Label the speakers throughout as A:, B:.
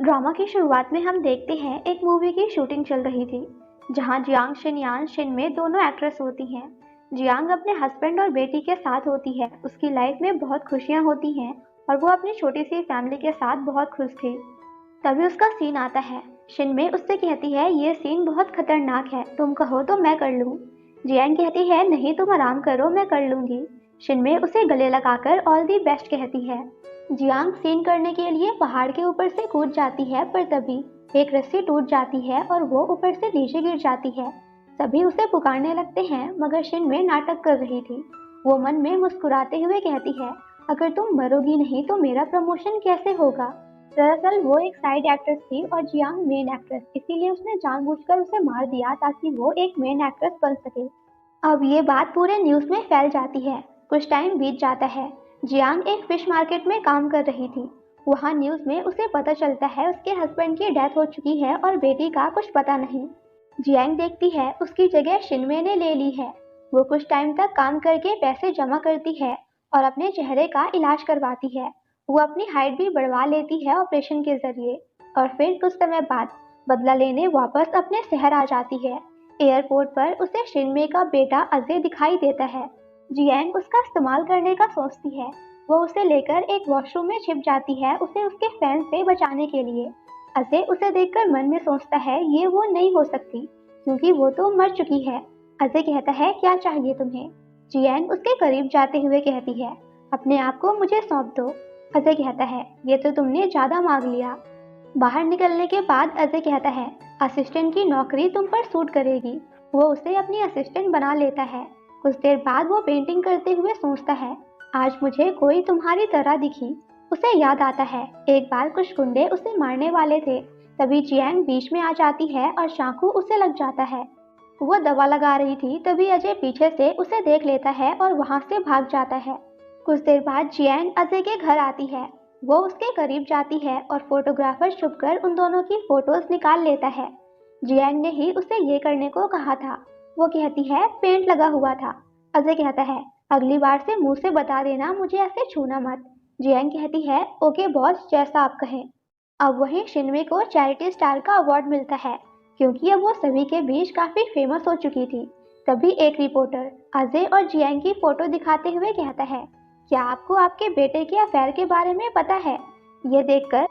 A: Drama की शुरुआत में हम देखते हैं एक मूवी की शूटिंग चल रही थी जहां जियांग शिनयान शिन में दोनों एक्ट्रेस होती हैं। जियांग अपने हस्बैंड और बेटी के साथ होती है, उसकी लाइफ में बहुत खुशियां होती हैं और वो अपनी छोटी सी फैमिली के साथ बहुत खुश थी। तभी उसका सीन आता है। शिन में उससे कहती है ये सीन बहुत खतरनाक है, तुम कहो तो मैं कर लूं। जियांग कहती है नहीं तुम आराम करो, मैं कर लूंगी। शिन में उसे गले लगाकर ऑल दी बेस्ट कहती है। जियांग सीन करने के लिए पहाड़ के ऊपर से कूद जाती है, पर तभी एक रस्सी टूट जाती है और वो ऊपर से नीचे गिर जाती है। सभी उसे पुकारने लगते हैं मगर शिनमे नाटक कर रही थी। वो मन में मुस्कुराते हुए कहती है अगर तुम मरोगी नहीं तो मेरा प्रमोशन कैसे होगा। दरअसल वो एक साइड एक्ट्रेस थी और जियांग मेन एक्ट्रेस, इसीलिए उसने जानबूझकर उसे मार दिया ताकि वो एक मेन एक्ट्रेस बन सके। अब ये बात पूरे न्यूज़ में फैल जाती है। कुछ टाइम बीत जाता है। जियांग एक फिश मार्केट में काम कर रही थी। वहाँ न्यूज़ में उसे पता चलता है उसके हस्बैंड की डेथ हो चुकी है और बेटी का कुछ पता नहीं। जियांग देखती है उसकी जगह शिनमे ने ले ली है। वो कुछ टाइम तक काम करके पैसे जमा करती है और अपने चेहरे का इलाज करवाती है। वो अपनी हाइट भी बढ़वा लेती है ऑपरेशन के जरिए और फिर कुछ समय बाद बदला लेने वापस अपने शहर आ जाती है। एयरपोर्ट पर उसे शिनमे का बेटा अजय दिखाई देता है। जियांग उसका इस्तेमाल करने का सोचती है। वो उसे लेकर एक वॉशरूम में छिप जाती है उसे उसके फैन से बचाने के लिए। अजय उसे देखकर मन में सोचता है ये वो नहीं हो सकती क्योंकि वो तो मर चुकी है। अजय कहता है क्या चाहिए तुम्हें। जियांग उसके करीब जाते हुए कहती है अपने आप को मुझे सौंप दो। अजय कहता है ये तो तुमने ज्यादा मांग लिया। बाहर निकलने के बाद अजय कहता है असिस्टेंट की नौकरी तुम पर सूट करेगी। वो उसे अपनी असिस्टेंट बना लेता है। कुछ देर बाद वो पेंटिंग करते हुए सोचता है आज मुझे कोई तुम्हारी तरह दिखी। उसे याद आता है एक बार कुछ गुंडे उसे मारने वाले थे। तभी जियांग बीच में आ जाती है और चाकू उसे लग जाता है। वो दवा लगा रही थी तभी अजय पीछे से उसे देख लेता है और वहां से भाग जाता है। कुछ देर बाद जियांग अजय के घर आती है। वो उसके करीब जाती है और फोटोग्राफर छुपकर उन दोनों की फोटोज निकाल लेता है। जियांग ने ही उसे ये करने को कहा था। वो कहती है पेंट लगा हुआ था। अजय कहता है अगली बार से मुंह से बता देना मुझे ऐसे छूना मत। जियांग कहती है ओके बॉस जैसा आप कहें। अब वहीं शिनमे को चैरिटी स्टार का अवार्ड मिलता है क्योंकि अब वो सभी के बीच काफी फेमस हो चुकी थी। तभी एक रिपोर्टर अजय और जियांग की फोटो दिखाते हुए कहता है क्या आपको आपके बेटे के अफेयर के बारे में पता है। ये देखकर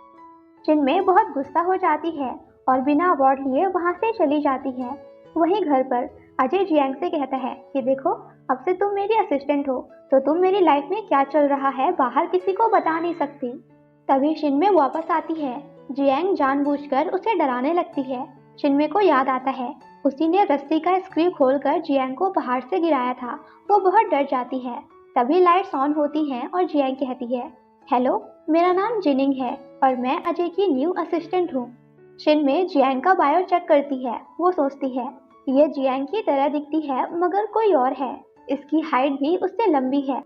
A: शिनमे बहुत गुस्सा हो जाती है और बिना अवार्ड लिए वहां से चली जाती है। वहीं घर पर अजय जियांग से कहता है कि देखो अब से तुम मेरी असिस्टेंट हो तो तुम मेरी लाइफ में क्या चल रहा है बाहर किसी को बता नहीं सकती। तभी शिनमे वापस आती है। जियांग जानबूझकर उसे डराने लगती है। शिनमे को याद आता है उसी ने रस्सी का स्क्रू खोलकर जियांग को पहाड़ से गिराया था। वो बहुत डर जाती है। तभी लाइट्स ऑन होती हैं और जियांग कहती है हेलो मेरा नाम जिनिंग है और मैं अजय की न्यू असिस्टेंट हूँ। शिनमे जियांग का बायो चेक करती है। वो सोचती है ये जियांग की तरह दिखती है मगर कोई और है। इसकी हाइट भी उससे लंबी है।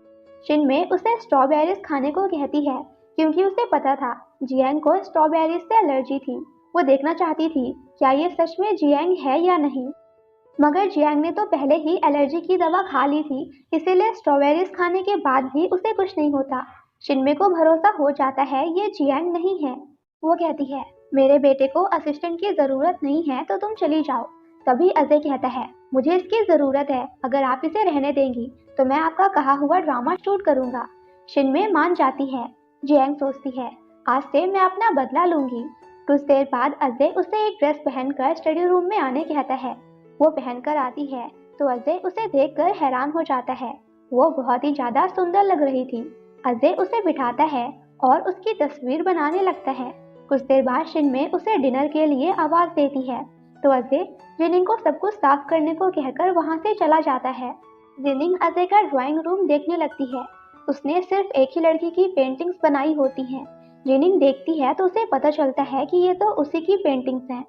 A: शिनमे उसे स्ट्रॉबेरीज खाने को कहती है क्योंकि उसे पता था जियांग को स्ट्रॉबेरीज से एलर्जी थी। वो देखना चाहती थी क्या ये सच में जियांग है या नहीं। मगर जियांग ने तो पहले ही एलर्जी की दवा खा ली थी, इसीलिए स्ट्रॉबेरीज खाने के बाद भी उसे कुछ नहीं होता। शिनमे को भरोसा हो जाता है ये जियांग नहीं है। वो कहती है मेरे बेटे को असिस्टेंट की जरूरत नहीं है तो तुम चली जाओ। तभी अजय कहता है मुझे इसकी जरूरत है, अगर आप इसे रहने देंगी तो मैं आपका कहा हुआ ड्रामा शूट करूंगा। शिनमे मान जाती है। जियांग सोचती है आज से मैं अपना बदला लूंगी। कुछ देर बाद अजय उसे एक ड्रेस पहनकर स्टडी रूम में आने कहता है। वो पहनकर आती है तो अजय उसे देखकर हैरान हो जाता है। वो बहुत ही ज्यादा सुंदर लग रही थी। अजय उसे बिठाता है और उसकी तस्वीर बनाने लगता है। कुछ देर बाद शिनमे उसे डिनर के लिए आवाज देती है तो अजय जिनिंग को सब कुछ साफ करने को कहकर वहां से चला जाता है। जिनिंग अजय का ड्राइंग रूम देखने लगती है। उसने सिर्फ एक ही लड़की की पेंटिंग्स बनाई होती हैं। जिनिंग देखती है तो उसे पता चलता है कि ये तो उसी की पेंटिंग्स हैं।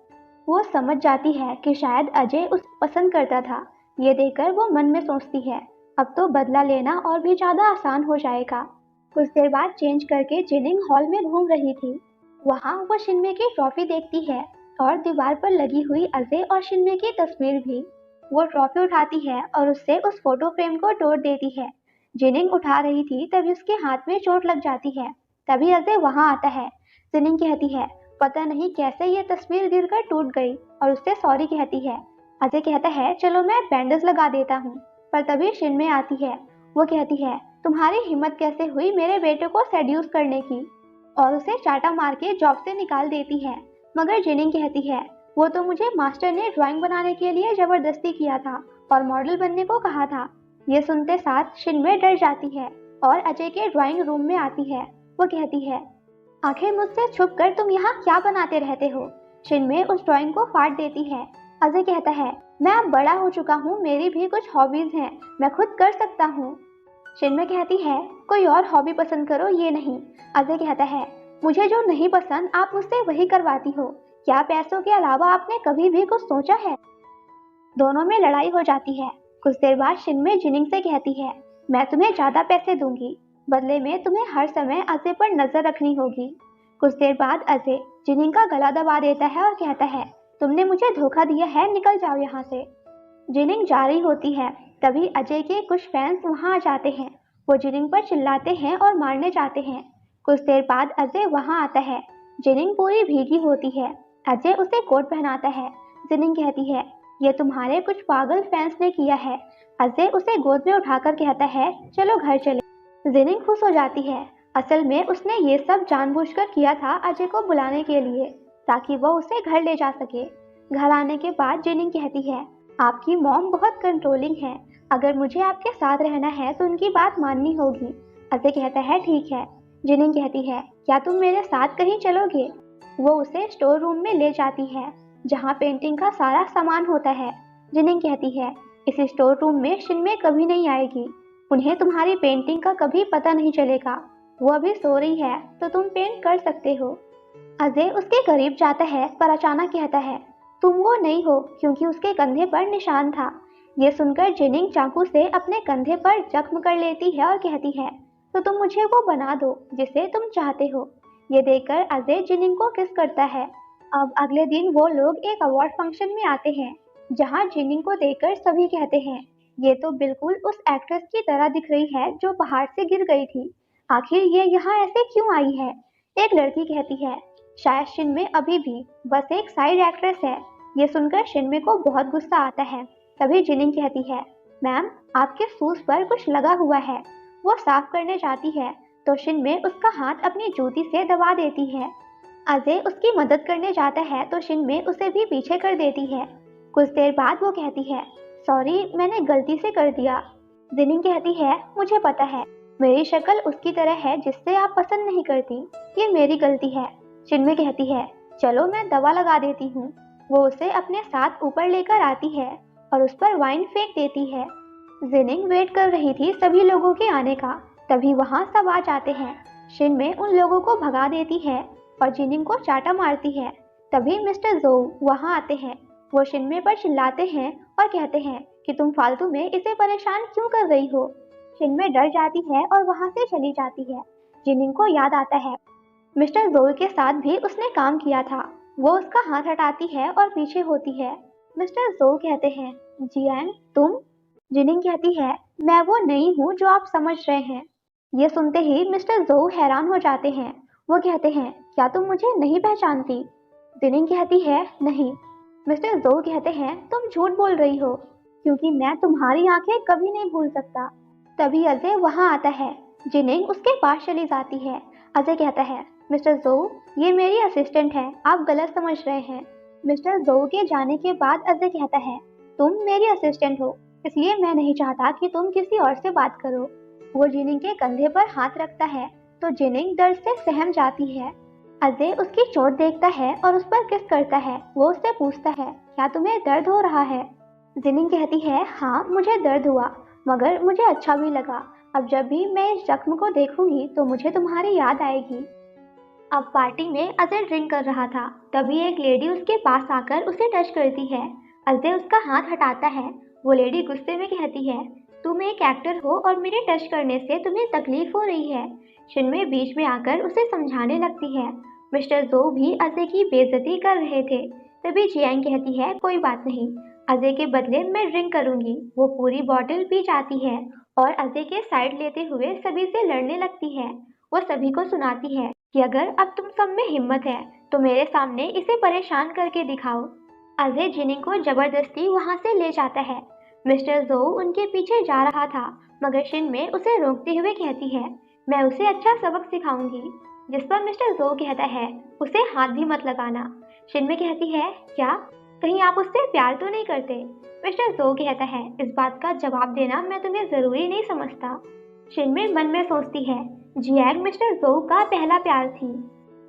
A: वो समझ जाती है कि शायद अजय उसे पसंद करता था। ये देखकर वो मन में सोचती है अब तो बदला लेना और भी ज्यादा आसान हो जाएगा। कुछ देर बाद चेंज करके जिनिंग हॉल में घूम रही थी। वहाँ वो शिनमे की ट्रॉफी देखती है और दीवार पर लगी हुई अजय और शिनमे की तस्वीर भी। वो ट्रॉफी उठाती है और उससे उस फोटो फ्रेम को तोड़ देती है। जिनिंग उठा रही थी तभी उसके हाथ में चोट लग जाती है। तभी अजय वहाँ आता है। जिनिंग कहती है पता नहीं कैसे ये तस्वीर गिरकर टूट गई और उससे सॉरी कहती है। अजय कहता है चलो मैं बैंडेज लगा देता हूँ, पर तभी शिनमे आती है। वो कहती है तुम्हारी हिम्मत कैसे हुई मेरे बेटे को सेड्यूस करने की, और उसे चाटा मार के जॉब से निकाल देती है। मगर जिनिंग कहती है वो तो मुझे मास्टर ने ड्राइंग बनाने के लिए जबरदस्ती किया था और मॉडल बनने को कहा था। ये सुनते साथ शिनमे डर जाती है और अजय के ड्राइंग रूम में आती है। वो कहती है आखिर मुझसे छुप कर तुम यहाँ क्या बनाते रहते हो। शिनमे उस ड्राइंग को फाड़ देती है। अजय कहता है मैं अब बड़ा हो चुका हूँ, मेरी भी कुछ हॉबीज हैं, मैं खुद कर सकता हूँ। शिनमे कहती है कोई और हॉबी पसंद करो, ये नहीं। अजय कहता है मुझे जो नहीं पसंद आप मुझसे वही करवाती हो, क्या पैसों के अलावा आपने कभी भी कुछ सोचा है। दोनों में लड़ाई हो जाती है। कुछ देर बाद शिनमे जिनिंग से कहती है मैं तुम्हें ज्यादा पैसे दूंगी, बदले में तुम्हें हर समय अजय पर नजर रखनी होगी। कुछ देर बाद अजय जिनिंग का गला दबा देता है और कहता है तुमने मुझे धोखा दिया है, निकल जाओ यहाँ से। जिनिंग जा रही होती है, तभी अजय के कुछ फैंस वहाँ आ जाते हैं। वो जिनिंग पर चिल्लाते हैं और मारने जाते हैं। कुछ देर बाद अजय वहाँ आता है। जिनिंग पूरी भीगी होती है। अजय उसे कोट पहनाता है। जिनिंग कहती है ये तुम्हारे कुछ पागल फैंस ने किया है। अजय उसे गोद में उठाकर कहता है चलो घर चले। जिनिंग खुश हो जाती है। असल में उसने ये सब जानबूझकर किया था अजय को बुलाने के लिए, ताकि वो उसे घर ले जा सके। घर आने के बाद जिनिंग कहती है आपकी मॉम बहुत कंट्रोलिंग है, अगर मुझे आपके साथ रहना है तो उनकी बात माननी होगी। अजय कहता है ठीक है। जिनिंग कहती है क्या तुम मेरे साथ कहीं चलोगे। वो उसे स्टोर रूम में ले जाती है जहाँ पेंटिंग का सारा सामान होता है। जिनिंग कहती है इस स्टोर रूम में शिनमे कभी नहीं आएगी, उन्हें तुम्हारी पेंटिंग का कभी पता नहीं चलेगा। वो अभी सो रही है तो तुम पेंट कर सकते हो। अजय उसके करीब जाता है पर अचानक कहता है तुम वो नहीं हो, क्योंकि उसके कंधे पर निशान था। ये सुनकर जिनिंग चाकू से अपने कंधे पर जख्म कर लेती है और कहती है तो तुम मुझे वो बना दो जिसे तुम चाहते हो। ये देखकर अजय जिनिंग को किस करता है। अब अगले दिन वो लोग एक अवार्ड फंक्शन में आते हैं जहाँ जिनिंग को देखकर सभी कहते हैं ये तो बिल्कुल उस एक्ट्रेस की तरह दिख रही है जो पहाड़ से गिर गई थी, आखिर ये यहाँ ऐसे क्यों आई है। एक लड़की कहती है शायद शिनमे अभी भी बस एक साइड एक्ट्रेस है। ये सुनकर शिनमे को बहुत गुस्सा आता है। तभी जिनिंग कहती है मैम आपके शूज पर कुछ लगा हुआ है। वो साफ करने जाती है तो शिनमे उसका हाथ अपनी जूती से दबा देती है। अजय उसकी मदद करने जाता है तो शिनमे उसे भी पीछे कर देती है। कुछ देर बाद वो कहती है सॉरी मैंने गलती से कर दिया। जिनिंग कहती है मुझे पता है, मेरी शक्ल उसकी तरह है जिससे आप पसंद नहीं करती, ये मेरी गलती है। शिनमे कहती है चलो मैं दवा लगा देती हूँ। वो उसे अपने साथ ऊपर लेकर आती है और उस पर वाइन फेंक देती है। जिनिंग वेट कर रही थी सभी लोगों के आने का, तभी वहाँ सब आ जाते हैं। शिनमे उन लोगों को भगा देती है और जिनिंग को चाटा मारती है। तभी मिस्टर जोउ वहाँ आते हैं। वो शिनमे पर चिल्लाते हैं और कहते हैं कि तुम फालतू में इसे परेशान क्यों कर रही हो। शिनमे डर जाती है और वहाँ से चली जाती है। जिनिंग को याद आता है मिस्टर जोउ के साथ भी उसने काम किया था। वो उसका हाथ हटाती है और पीछे होती है। मिस्टर जोउ कहते हैं जियान तुम। जिनिंग कहती है मैं वो नहीं हूँ जो आप समझ रहे हैं। ये सुनते ही मिस्टर जोउ हैरान हो जाते हैं। वो कहते हैं क्या तुम मुझे नहीं पहचानती। जिनिंग कहती है नहीं। मिस्टर जोउ कहते हैं तुम झूठ बोल रही हो, क्योंकि मैं तुम्हारी आंखें कभी नहीं भूल सकता। तभी अजय वहाँ आता है। जिनिंग उसके पास चली जाती है। अजय कहता है मिस्टर जोउ ये मेरी असिस्टेंट है, आप गलत समझ रहे हैं। मिस्टर जोउ के जाने के बाद अजय कहता है तुम मेरी असिस्टेंट हो, इसलिए मैं नहीं चाहता कि तुम किसी और से बात करो। वो जिनिंग के कंधे पर हाथ रखता है तो जिनिंग दर्द से सहम जाती है। अजय उसकी चोट देखता है और उस पर किस करता है। वो उससे पूछता है क्या तुम्हें दर्द हो रहा है। जिनिंग कहती है हाँ मुझे दर्द हुआ, मगर मुझे अच्छा भी लगा। अब जब भी मैं इस जख्म को देखूंगी तो मुझे तुम्हारी याद आएगी। अब पार्टी में अजय ड्रिंक कर रहा था, तभी एक लेडी उसके पास आकर उसे टच करती है। अजय उसका हाथ हटाता है। वो लेडी गुस्से में कहती है तुम एक एक्टर हो और मेरे टच करने से तुम्हें तकलीफ हो रही है। शिनमे बीच में आकर उसे समझाने लगती है। मिस्टर जोउ भी अजय की बेइज्जती कर रहे थे। तभी जियांग कहती है कोई बात नहीं, अजय के बदले मैं ड्रिंक करूंगी। वो पूरी बॉटल पी जाती है और अजय के साइड लेते हुए सभी से लड़ने लगती है। वो सभी को सुनाती है कि अगर अब तुम सब में हिम्मत है तो मेरे सामने इसे परेशान करके दिखाओ। अजय जिनिंग को जबरदस्ती वहां से ले जाता है। मिस्टर जो उनके पीछे जा रहा था, मगर शिनमे उसे रोकते हुए कहती है, मैं उसे अच्छा सबक सिखाऊंगी। जिस पर मिस्टर जो कहता है, उसे हाथ भी मत लगाना। शिनमे कहती है, क्या कहीं आप उससे प्यार तो नहीं करते? मिस्टर जो कहता है, इस बात का जवाब देना मैं तुम्हें जरूरी नहीं समझता। शिनमे मन में सोचती है, जियांग मिस्टर जो का पहला प्यार थी।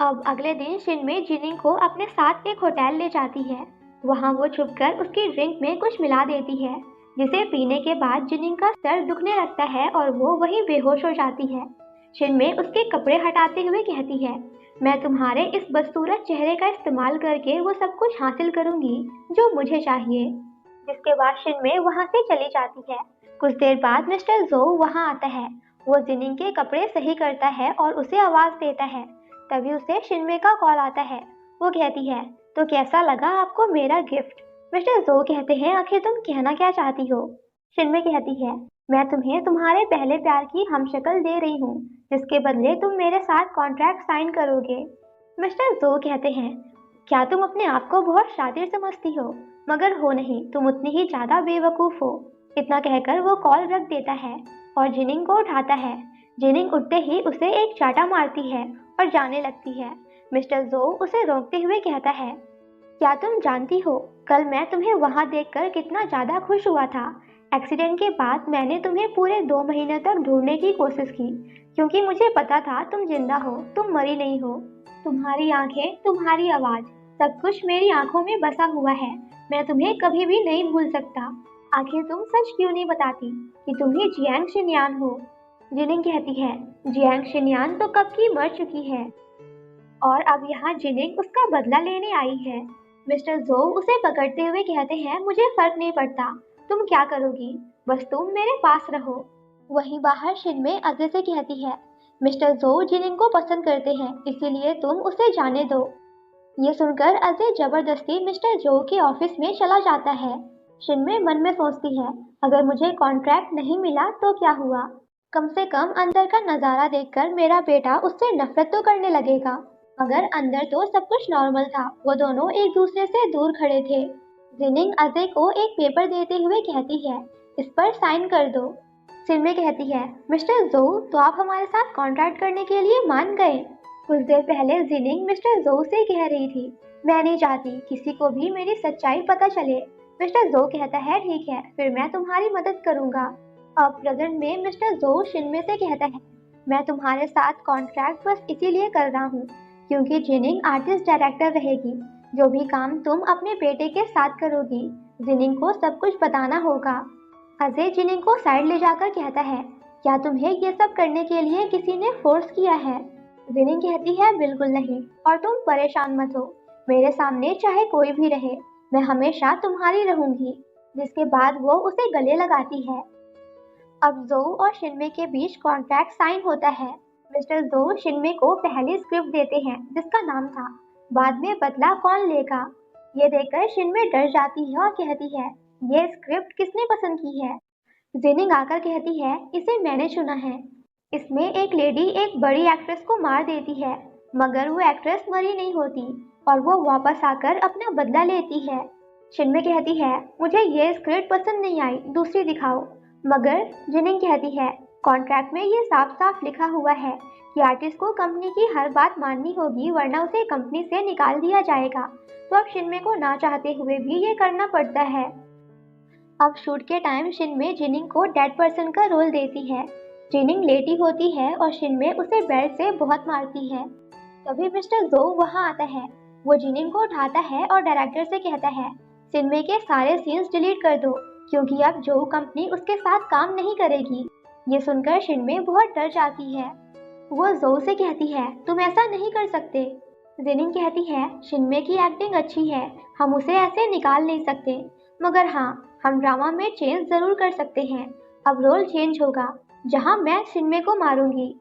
A: अब अगले दिन शिनमे जिनिंग को अपने साथ एक होटल ले जाती है। वहां वो छुपकर उसकी ड्रिंक में कुछ मिला देती है, जिसे पीने के बाद जिनिंग का सर दुखने लगता है और वो वहीं बेहोश हो जाती है। शिनमे उसके कपड़े हटाते हुए कहती है, मैं तुम्हारे इस बदसूरत चेहरे का इस्तेमाल करके वो सब कुछ हासिल करूंगी जो मुझे चाहिए। जिसके बाद शिनमे वहां से चली जाती है। कुछ देर बाद मिस्टर जो वहां आता है। वो जिनिंग के कपड़े सही करता है और उसे आवाज देता है। तभी उसे शिनमे का कॉल आता है। वो कहती है, तो कैसा लगा आपको मेरा गिफ्ट? मिस्टर जो कहते हैं, आखिर तुम कहना क्या चाहती हो? शिनमे कहती है, मैं तुम्हें तुम्हारे पहले प्यार की हमशक्ल दे रही हूँ, जिसके बदले तुम मेरे साथ कॉन्ट्रैक्ट साइन करोगे। मिस्टर जो कहते हैं, क्या तुम अपने आप को बहुत शातिर समझती हो? मगर हो नहीं, तुम उतनी ही ज्यादा बेवकूफ हो। इतना कहकर वो कॉल रख देता है और जिनिंग को उठाता है। जिनिंग उठते ही उसे एक चाटा मारती है और जाने लगती है। मिस्टर जो उसे रोकते हुए कहता है, क्या तुम जानती हो, कल मैं तुम्हें वहां देखकर कितना ज्यादा खुश हुआ था। एक्सीडेंट के बाद मैंने तुम्हें पूरे 2 महीने तक ढूंढने की कोशिश की, क्योंकि मुझे पता था तुम जिंदा हो, तुम मरी नहीं हो। तुम्हारी आंखें, तुम्हारी आवाज, सब कुछ मेरी आंखों में बसा हुआ है। मैं तुम्हें कभी भी नहीं भूल सकता। आखिर तुम सच क्यों नहीं बताती कि तुम ही जियांग शिनयान हो? जिनिंग कहती है, जियांग शिनयान तो कब की मर चुकी है और अब यहाँ जिनिंग उसका बदला लेने आई है। मिस्टर जो उसे पकड़ते हुए कहते हैं, मुझे फर्क नहीं पड़ता तुम क्या करोगी, बस तुम मेरे पास रहो। वहीं बाहर शिनमे अजय से कहती है, मिस्टर जो जिनिंग को पसंद करते हैं, इसीलिए तुम उसे जाने दो। ये सुनकर अजय जबरदस्ती मिस्टर जो के ऑफिस में चला जाता है। शिनमे मन में सोचती है, अगर मुझे कॉन्ट्रैक्ट नहीं मिला तो क्या हुआ, कम से कम अंदर का नजारा देखकर मेरा बेटा उससे नफरत तो करने लगेगा। मगर अंदर तो सब कुछ नॉर्मल था, वो दोनों एक दूसरे से दूर खड़े थे। जिनिंग अजय को एक पेपर देते हुए कहती है, इस पर साइन कर दो। शिनमे कहती है, मिस्टर जो, तो आप हमारे साथ कॉन्ट्रैक्ट करने के लिए मान गए? कुछ देर पहले जिनिंग मिस्टर जो से कह रही थी, मैं नहीं चाहती किसी को भी मेरी सच्चाई पता चले। मिस्टर जो कहता है, ठीक है, फिर मैं तुम्हारी मदद करूंगा। अब प्रेजेंट में मिस्टर जो शिनमे से कहता है, मैं तुम्हारे साथ कॉन्ट्रैक्ट बस इसीलिए कर रहा हूँ क्योंकि जिनिंग आर्टिस्ट डायरेक्टर रहेगी। जो भी काम तुम अपने बेटे के साथ करोगी, जिनिंग को सब कुछ बताना होगा। अजय जिनिंग को साइड ले जाकर कहता है, क्या तुम्हें ये सब करने के लिए किसी ने फोर्स किया है? जिनिंग कहती है, बिल्कुल नहीं, और तुम परेशान मत हो, मेरे सामने चाहे कोई भी रहे, मैं हमेशा तुम्हारी रहूंगी। जिसके बाद वो उसे गले लगाती है। अब जो और शिनमे के बीच कॉन्ट्रैक्ट साइन होता है। मिस्टर जो शिनमे को पहली स्क्रिप्ट देते हैं, जिसका नाम था बाद में बदला कौन लेगा। ये देखकर शिनमे डर जाती है और कहती है, ये स्क्रिप्ट किसने पसंद की है? जिनिंग आकर कहती है, इसे मैंने चुना है। इसमें एक लेडी एक बड़ी एक्ट्रेस को मार देती है, मगर वो एक्ट्रेस मरी नहीं होती और वो वापस आकर अपना बदला लेती है। शिनमे कहती है, मुझे ये स्क्रिप्ट पसंद नहीं आई, दूसरी दिखाओ। मगर जिनिंग कहती है, कॉन्ट्रैक्ट में ये साफ साफ लिखा हुआ है कि आर्टिस्ट को कंपनी की हर बात माननी होगी, वरना उसे कंपनी से निकाल दिया जाएगा। तो अब शिनमे को ना चाहते हुए भी ये करना पड़ता है। अब शूट के टाइम शिनमे जिनिंग को डेड पर्सन का रोल देती है। जिनिंग लेटी होती है और शिनमे उसे बेल्ट से बहुत मारती है। तभी मिस्टर जो वहां आता है। वो जिनिंग को उठाता है और डायरेक्टर से कहता है, शिनमे के सारे सीन्स डिलीट कर दो, क्योंकि अब जो कंपनी उसके साथ काम नहीं करेगी। ये सुनकर शिनमे बहुत डर जाती है। वो जो से कहती है, तुम ऐसा नहीं कर सकते। जिनिंग कहती है, शिनमे की एक्टिंग अच्छी है, हम उसे ऐसे निकाल नहीं सकते, मगर हाँ, हम ड्रामा में चेंज जरूर कर सकते हैं। अब रोल चेंज होगा, जहाँ मैं शिनमे को मारूंगी।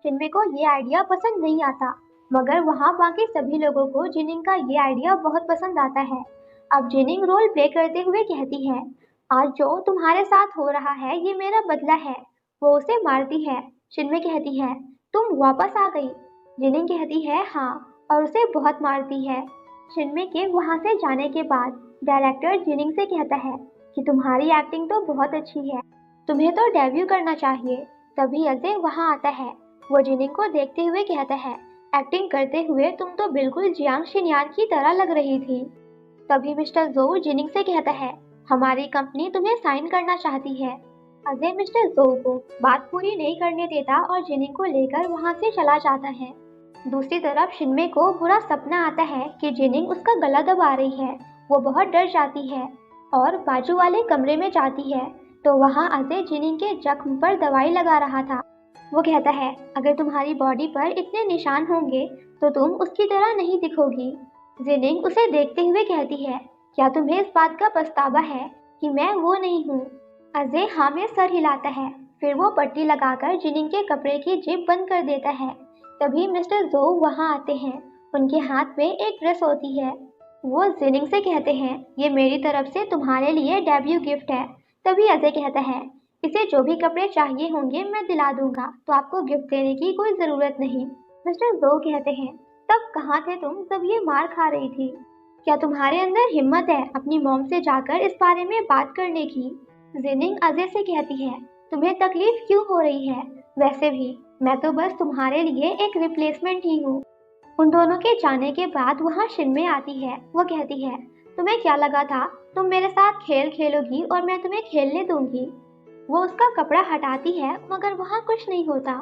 A: शिनमे को ये आइडिया पसंद नहीं आता, मगर वहाँ बाकी सभी लोगों को जिनिंग का ये आइडिया बहुत पसंद आता है। अब जिनिंग रोल प्ले करते हुए कहती है, आज जो तुम्हारे साथ हो रहा है ये मेरा बदला है। वो उसे मारती है। शिनमे कहती है, तुम वापस आ गई। जिनिंग कहती है, हाँ, और उसे बहुत मारती है। शिनमे के वहां से जाने के बाद डायरेक्टर जिनिंग से कहता है कि तुम्हारी एक्टिंग तो बहुत अच्छी है, तुम्हें तो डेब्यू करना चाहिए। तभी अजय वहां आता है। वो जिनिंग को देखते हुए कहता है, एक्टिंग करते हुए तुम तो बिल्कुल जियांग शिनयान की तरह लग रही थी। तभी मिस्टर जोऊ जिनिंग से कहता है, हमारी कंपनी तुम्हें साइन करना चाहती है। अजय मिस्टर जोऊ को बात पूरी नहीं करने देता और जिनिंग को लेकर वहां से चला जाता है। दूसरी तरफ शिनमे को बुरा सपना आता है कि जिनिंग उसका गला दबा रही है। वो बहुत डर जाती है और बाजू वाले कमरे में जाती है तो वहां अजय जिनिंग के जख्म पर दवाई लगा रहा था। वो कहता है, अगर तुम्हारी बॉडी पर इतने निशान होंगे तो तुम उसकी तरह नहीं दिखोगी। जिनिंग उसे देखते हुए कहती है, क्या तुम्हें इस बात का पछतावा है कि मैं वो नहीं हूँ? अजय हाँ में सर हिलाता है। फिर वो पट्टी लगाकर जिनिंग के कपड़े की जेब बंद कर देता है। तभी मिस्टर जोऊ वहाँ आते हैं। उनके हाथ में एक ड्रेस होती है। वो जिनिंग से कहते हैं, ये मेरी तरफ से तुम्हारे लिए डेब्यू गिफ्ट है। तभी अजय कहता है, इसे जो भी कपड़े चाहिए होंगे मैं दिला दूंगा, तो आपको गिफ्ट देने की कोई जरूरत नहीं। मिस्टर जोऊ कहते हैं, तब कहाँ थे तुम जब ये मार खा रही थी? क्या तुम्हारे अंदर हिम्मत है अपनी मॉम से जाकर इस बारे में बात करने की? जिनिंग अजय से कहती है, तुम्हें तकलीफ क्यों हो रही है? वैसे भी मैं तो बस तुम्हारे लिए एक रिप्लेसमेंट ही हूँ। उन दोनों के जाने के बाद वहाँ शिनमे आती है। वो कहती है, तुम्हें क्या लगा था तुम मेरे साथ खेल खेलोगी और मैं तुम्हें खेलने दूंगी? वो उसका कपड़ा हटाती है मगर वहाँ कुछ नहीं होता।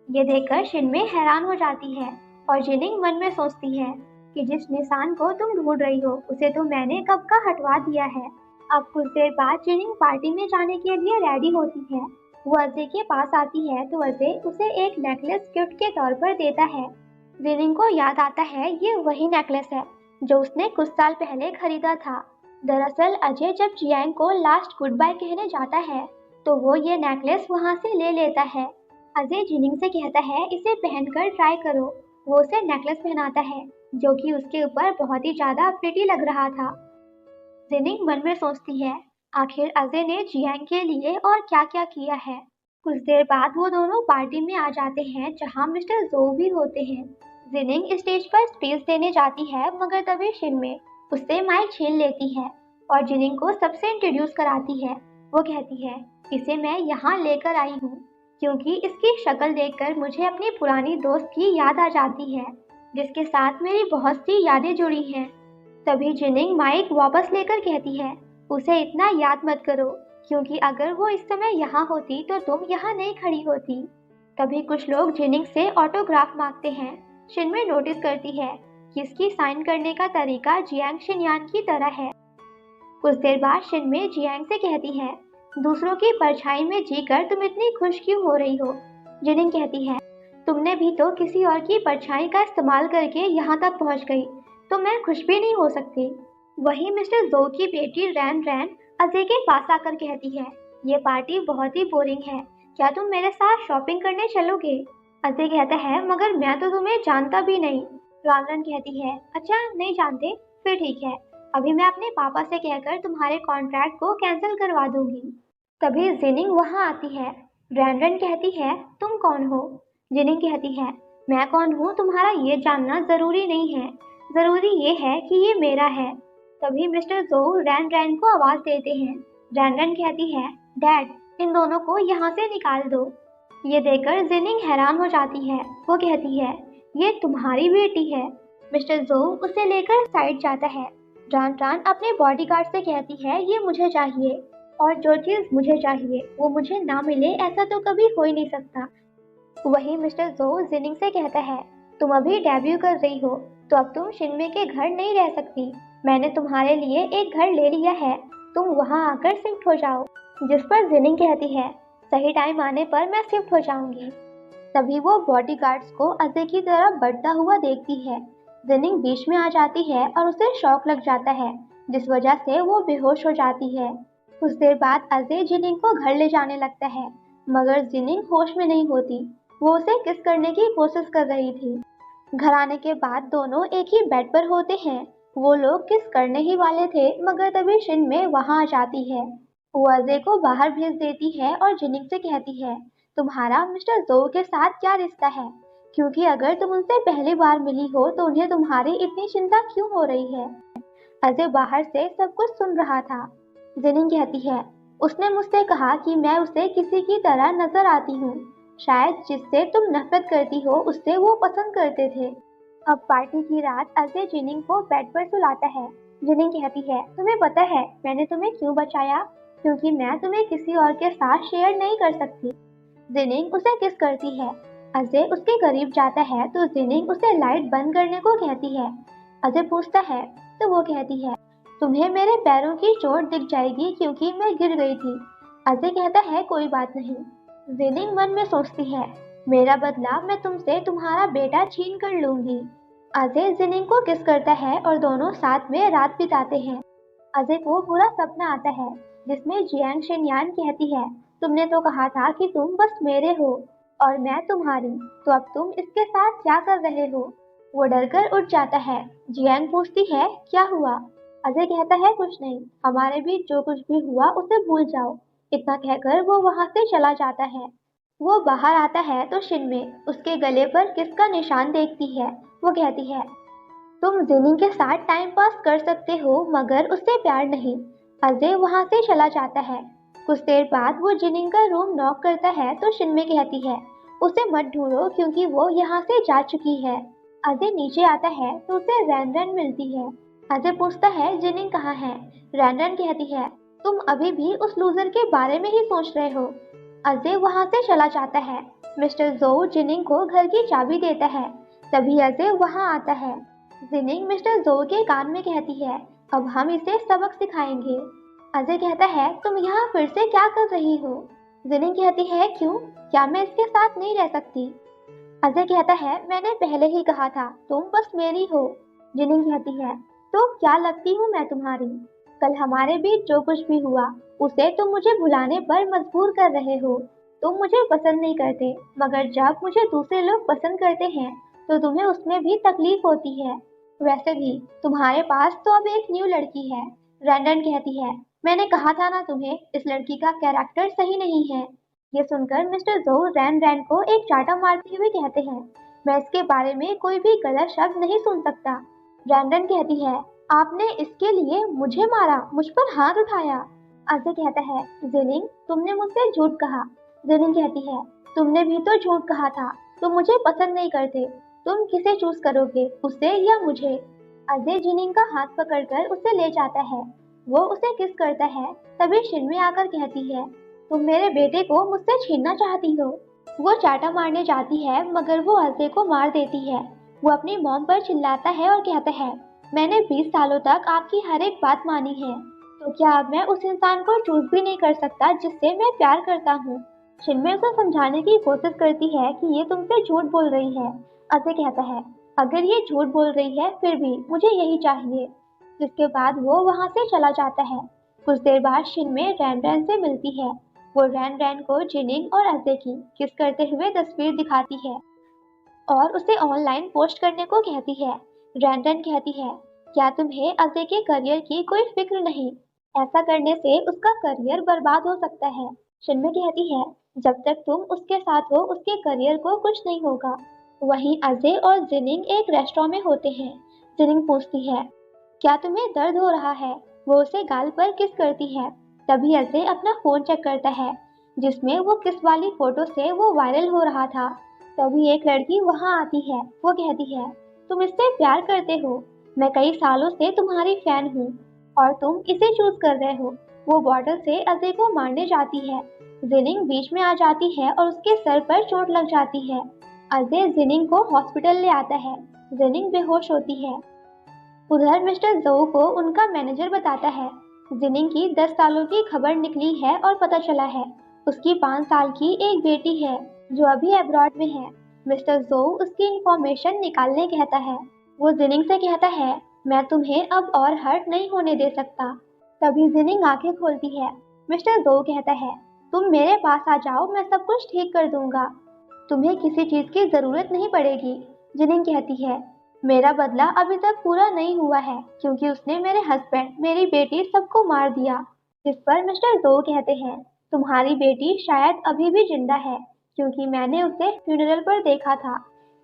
A: ये देखकर शिनमे हैरान हो जाती है और जिनिंग मन में सोचती है कि जिस निशान को तुम ढूंढ रही हो उसे तो मैंने कब का हटवा दिया है। अब कुछ देर बाद जिनिंग पार्टी में जाने के लिए रेडी होती है। वो अजय के पास आती है तो अजय उसे एक नेकलेस गिफ्ट के तौर पर देता है। जिनिंग को याद आता है ये वही नेकलेस है जो उसने कुछ साल पहले खरीदा था। दरअसल अजय जब जियांग को लास्ट गुड बाय कहने जाता है तो वो ये नेकलेस वहाँ से ले लेता है। अजय जिनिंग से कहता है, इसे पहनकर ट्राई करो। वो उसे नेकलेस पहनाता है जो कि उसके ऊपर बहुत ही ज्यादा प्रिटी लग रहा था। जिनिंग मन में सोचती है, आखिर अजय ने जियांग के लिए और क्या क्या किया है। कुछ देर बाद वो दोनों पार्टी में आ जाते हैं जहाँ मिस्टर जोऊ भी होते हैं। जिनिंग स्टेज पर स्पीच देने जाती है मगर तभी शिनमे उससे माइक छीन लेती है और जिनिंग को सबसे इंट्रोड्यूस कराती है। वो कहती है, इसे मैं यहाँ लेकर आई हूँ क्योंकि इसकी शक्ल देखकर मुझे अपनी पुरानी दोस्त की याद आ जाती है जिसके साथ मेरी बहुत सी यादें जुड़ी हैं। तभी जिनिंग माइक वापस लेकर कहती है, उसे इतना याद मत करो क्योंकि अगर वो इस समय यहाँ होती तो तुम यहाँ नहीं खड़ी होती। तभी कुछ लोग जिनिंग से ऑटोग्राफ मांगते हैं। शिनमे नोटिस करती है कि इसकी साइन करने का तरीका जियांग शिनयान की तरह है। कुछ देर बाद शिनमे जियांग से कहती है, दूसरों की परछाई में जीकर तुम इतनी खुश क्यों हो रही हो? जिनिंग कहती है, तुमने भी तो किसी और की परछाई का इस्तेमाल करके यहाँ तक पहुँच गई, तो मैं खुश भी नहीं हो सकती। वहीं मिस्टर जोऊ की बेटी रैन रैन अजय के पास आकर कहती है, ये पार्टी बहुत ही बोरिंग है, क्या तुम मेरे साथ शॉपिंग करने चलोगे? अजय कहता है, मगर मैं तो तुम्हें जानता भी नहीं। रैन रैन कहती है, अच्छा नहीं जानते, फिर ठीक है, अभी मैं अपने पापा से कहकर तुम्हारे कॉन्ट्रैक्ट को कैंसिल करवा दूंगी। तभी जिनिंग वहाँ आती है। रैन रैन कहती है, तुम कौन हो? जिनिंग कहती है, मैं कौन हूँ तुम्हारा ये जानना जरूरी नहीं है, जरूरी ये है कि ये मेरा है। तभी मिस्टर जोऊ रैन रैन को आवाज देते हैं। रैन रैन कहती है, डैड इन दोनों को यहाँ से निकाल दो। ये देखकर जिनिंग हैरान हो जाती है। वो कहती है, ये तुम्हारी बेटी है। मिस्टर जोऊ उसे लेकर साइड जाता है। रैन रैन अपने बॉडीगार्ड से कहती है, ये मुझे चाहिए और जो चीज मुझे चाहिए वो मुझे ना मिले ऐसा तो कभी हो ही नहीं सकता। वही मिस्टर जोऊ जिनिंग से कहता है, तुम अभी डेब्यू कर रही हो तो अब तुम शिनमे के घर नहीं रह सकती। मैंने तुम्हारे लिए एक घर ले लिया है, तुम वहाँ आकर शिफ्ट हो जाओ। जिस पर जिनिंग कहती है, सही टाइम आने पर मैं शिफ्ट हो जाऊंगी। तभी वो बॉडीगार्ड्स को अजय की तरफ बढ़ता हुआ देखती है। जिनिंग बीच में आ जाती है और उसे शॉक लग जाता है जिस वजह से वो बेहोश हो जाती है। कुछ देर बाद अजय जिनिंग को घर ले जाने लगता है मगर जिनिंग होश में नहीं होती। वो उसे किस करने की कोशिश कर रही थी। घर आने के बाद दोनों एक ही बेड पर होते हैं। वो लोग किस करने ही वाले थे मगर तभी शिनमे वहाँ आ जाती है। वो अजय को बाहर भेज देती है और जिनिंग से कहती है, तुम्हारा मिस्टर जोऊ के साथ क्या रिश्ता है? क्योंकि अगर तुम उनसे पहली बार मिली हो तो उन्हें तुम्हारी इतनी चिंता क्यों हो रही है? अजय बाहर से सब कुछ सुन रहा था। जिनिंग कहती है, उसने मुझसे कहा कि मैं उसे किसी की तरह नजर आती हूँ। शायद जिससे तुम नफरत करती हो उससे वो पसंद करते थे। अब पार्टी की रात अजय जिनिंग को बेड पर सुलाता है। जिनिंग कहती है, तुम्हें पता है मैंने तुम्हें क्यों बचाया? क्योंकि मैं तुम्हें किसी और के साथ शेयर नहीं कर सकती। जिनिंग उसे किस करती है। अजय उसके करीब जाता है तो जिनिंग उसे लाइट बंद करने को कहती है। अजय पूछता है तो वो कहती है, तुम्हें मेरे पैरों की चोट दिख जाएगी क्योंकि मैं गिर गई थी। अजय कहता है, कोई बात नहीं। जिनिंग मन में सोचती है, मेरा बदला मैं तुमसे तुम्हारा बेटा छीन कर लूंगी। अजय जिनिंग को किस करता है और दोनों साथ में रात बिताते हैं। अजय को बुरा सपना आता है जिसमें जियांग शेनयान कहती है, तुमने तो कहा था कि तुम बस मेरे हो और मैं तुम्हारी, तो अब तुम इसके साथ क्या कर रहे हो? वो डरकर उठ जाता है। जियांग पूछती है, क्या हुआ? अजय कहता है, कुछ नहीं, हमारे बीच जो कुछ भी हुआ उसे भूल जाओ। इतना कहकर वो वहां से चला जाता है। वो बाहर आता है तो शिनमे उसके गले पर किसका निशान देखती है। वो कहती है, तुम जिनी के साथ टाइम पास कर सकते हो मगर उससे प्यार नहीं। अजय वहां से चला जाता है। कुछ देर बाद वो जिनिंग का रूम नॉक करता है तो शिनमे कहती है, उसे मत ढूंढो क्योंकि वो यहाँ से जा चुकी है। अजय नीचे आता है तो उसे रैन रैन मिलती है। अजय पूछता है, जिनिंग कहाँ है? रैन रैन कहती है, तुम अभी भी उस लूजर के बारे में ही सोच रहे हो। अजय वहां से चला जाता है। मिस्टर जोउ जिनिंग को घर की चाबी देता है। तभी अजय वहां आता है। जिनिंग मिस्टर जोउ के कान में कहती है, अब हम इसे सबक सिखाएंगे। अजय कहता है, तुम यहाँ फिर से क्या कर रही हो? जिनिंग कहती है, क्यों, क्या मैं इसके साथ नहीं रह सकती? अजय कहता है, मैंने पहले ही कहा था तुम बस मेरी हो। जिनिंग कहती है, तो क्या लगती हूँ मैं तुम्हारी? कल हमारे बीच जो कुछ भी हुआ उसे तुम मुझे भुलाने पर मजबूर कर रहे हो। तुम मुझे पसंद नहीं करते मगर जब मुझे दूसरे लोग पसंद करते हैं तो तुम्हें उसमें भी तकलीफ होती है। वैसे भी तुम्हारे पास तो अब एक न्यू लड़की है। रैंडन कहती है, मैंने कहा था ना तुम्हें इस लड़की का कैरेक्टर सही नहीं है। ये सुनकर मिस्टर जो रैन रैन को एक चाटा मारते हुए कहते हैं, मैं इसके बारे में कोई भी गलत शब्द नहीं सुन सकता। रैंडन कहती है, आपने इसके लिए मुझे मारा, मुझ पर हाथ उठाया। अजय कहता है, जिनिंग तुमने मुझसे झूठ कहा। जिनिंग कहती है, तुमने भी तो झूठ कहा था, तुम मुझे पसंद नहीं करते। तुम किसे चूज करोगे, उसे या मुझे? अजय जिनिंग का हाथ पकड़कर उसे ले जाता है। वो उसे किस करता है। तभी शिनमे आकर कहती है, तुम मेरे बेटे को मुझसे छीनना चाहती हो। वो चाटा मारने जाती है मगर वो अजय को मार देती है। वो अपनी मॉम पर चिल्लाता है और कहता है, मैंने 20 सालों तक आपकी हर एक बात मानी है, तो क्या अब मैं उस इंसान को चूज भी नहीं कर सकता जिससे मैं प्यार करता हूँ? शिनमे उसे समझाने की कोशिश करती है कि ये तुमसे झूठ बोल रही है। अजय कहता है, अगर ये झूठ बोल रही है फिर भी मुझे यही चाहिए। जिसके बाद वो वहां से चला जाता है। कुछ देर बाद शिनमे रैन रैन से मिलती है। वो रैन रैन को जिनिंग और अजय की किस करते हुए तस्वीर दिखाती है और उसे ऑनलाइन पोस्ट करने को कहती है। रैन रैन कहती है, क्या तुम्हें अजय के करियर की कोई फिक्र नहीं? ऐसा करने से उसका करियर बर्बाद हो सकता है। शिनमे कहती है, जब तक तुम उसके साथ हो उसके करियर को कुछ नहीं होगा। वहीं अजय और जिनिंग एक रेस्टोरेंट में होते हैं। जिनिंग पूछती है, क्या तुम्हें दर्द हो रहा है? वो उसे गाल पर किस करती है। तभी अजय अपना फोन चेक करता है जिसमें वो किस वाली फोटो से वो वायरल हो रहा था। तभी एक लड़की वहां आती है। वो कहती है, तुम इससे प्यार करते हो, मैं कई सालों से तुम्हारी फैन हूँ और तुम इसे चूज कर रहे हो। वो बॉटल से अजय को मारने जाती है। जिनिंग बीच में आ जाती है और उसके सर पर चोट लग जाती है। अजय जिनिंग को हॉस्पिटल ले आता है। जिनिंग बेहोश होती है। उधर मिस्टर जोउ को उनका मैनेजर बताता है, जिनिंग की 10 सालों की खबर निकली है और पता चला है उसकी 5 साल की एक बेटी है जो अभी अब्रॉड में है। मिस्टर जोउ उसकी इंफॉर्मेशन निकालने कहता है। वो जिनिंग से कहता है, मैं तुम्हें अब और हर्ट नहीं होने दे सकता। तभी जिनिंग आंखें खोलती है। मिस्टर जोउ कहता है, तुम मेरे पास आ जाओ, मैं सब कुछ ठीक कर दूंगा, तुम्हें किसी चीज की जरूरत नहीं पड़ेगी। जिनिंग कहती है, मेरा बदला अभी तक पूरा नहीं हुआ है क्योंकि उसने मेरे हस्बैंड, मेरी बेटी सबको मार दिया। जिस पर मिस्टर दो कहते हैं, तुम्हारी बेटी शायद अभी भी जिंदा है क्योंकि मैंने उसे फ्यूनरल पर देखा था।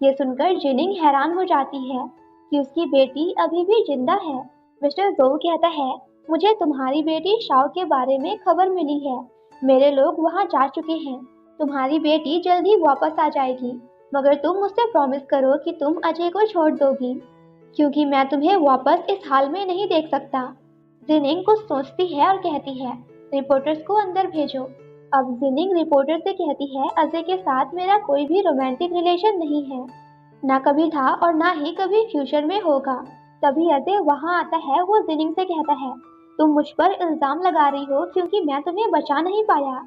A: ये सुनकर जिनिंग हैरान हो जाती है कि उसकी बेटी अभी भी जिंदा है। मिस्टर जोउ कहता है, मुझे तुम्हारी बेटी शाओ के बारे में खबर मिली है। मेरे लोग वहां जा चुके हैं। तुम्हारी बेटी जल्दी वापस आ जाएगी, मगर तुम मुझसे प्रॉमिस करो कि तुम अजय को छोड़ दोगी, क्योंकि मैं तुम्हें वापस इस हाल में नहीं देख सकता। जिनिंग कुछ सोचती है और कहती है, रिपोर्टर्स को अंदर भेजो। अब जिनिंग रिपोर्टर से कहती है, अजय के साथ मेरा कोई भी रोमांटिक रिलेशन नहीं है, ना कभी था और ना ही कभी फ्यूचर में होगा। तभी अजय वहां आता है। वो जिनिंग से कहता है, तुम मुझ पर इल्जाम लगा रही हो क्योंकि मैं तुम्हें बचा नहीं पाया।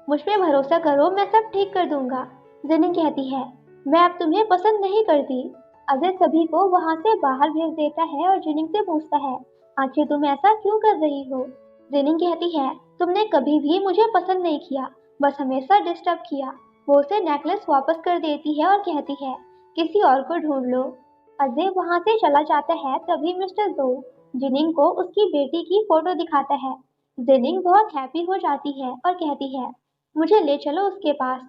A: मुझ पे भरोसा करो, मैं सब ठीक कर दूंगा। जिनिंग कहती है, मैं अब तुम्हें पसंद नहीं करती। अजय सभी को वहां से बाहर भेज देता है और जिनिंग से पूछता है, आखिर तुम ऐसा क्यों कर रही हो? जिनिंग कहती है, तुमने कभी भी मुझे पसंद नहीं किया, बस हमेशा डिस्टर्ब किया। वो उसे नेकलेस वापस कर देती है और कहती है, किसी और को ढूंढ लो। अजय वहां से चला जाता है। तभी मिस्टर जोउ जिनिंग को उसकी बेटी की फोटो दिखाता है। जिनिंग बहुत हैप्पी हो जाती है और कहती है, मुझे ले चलो उसके पास,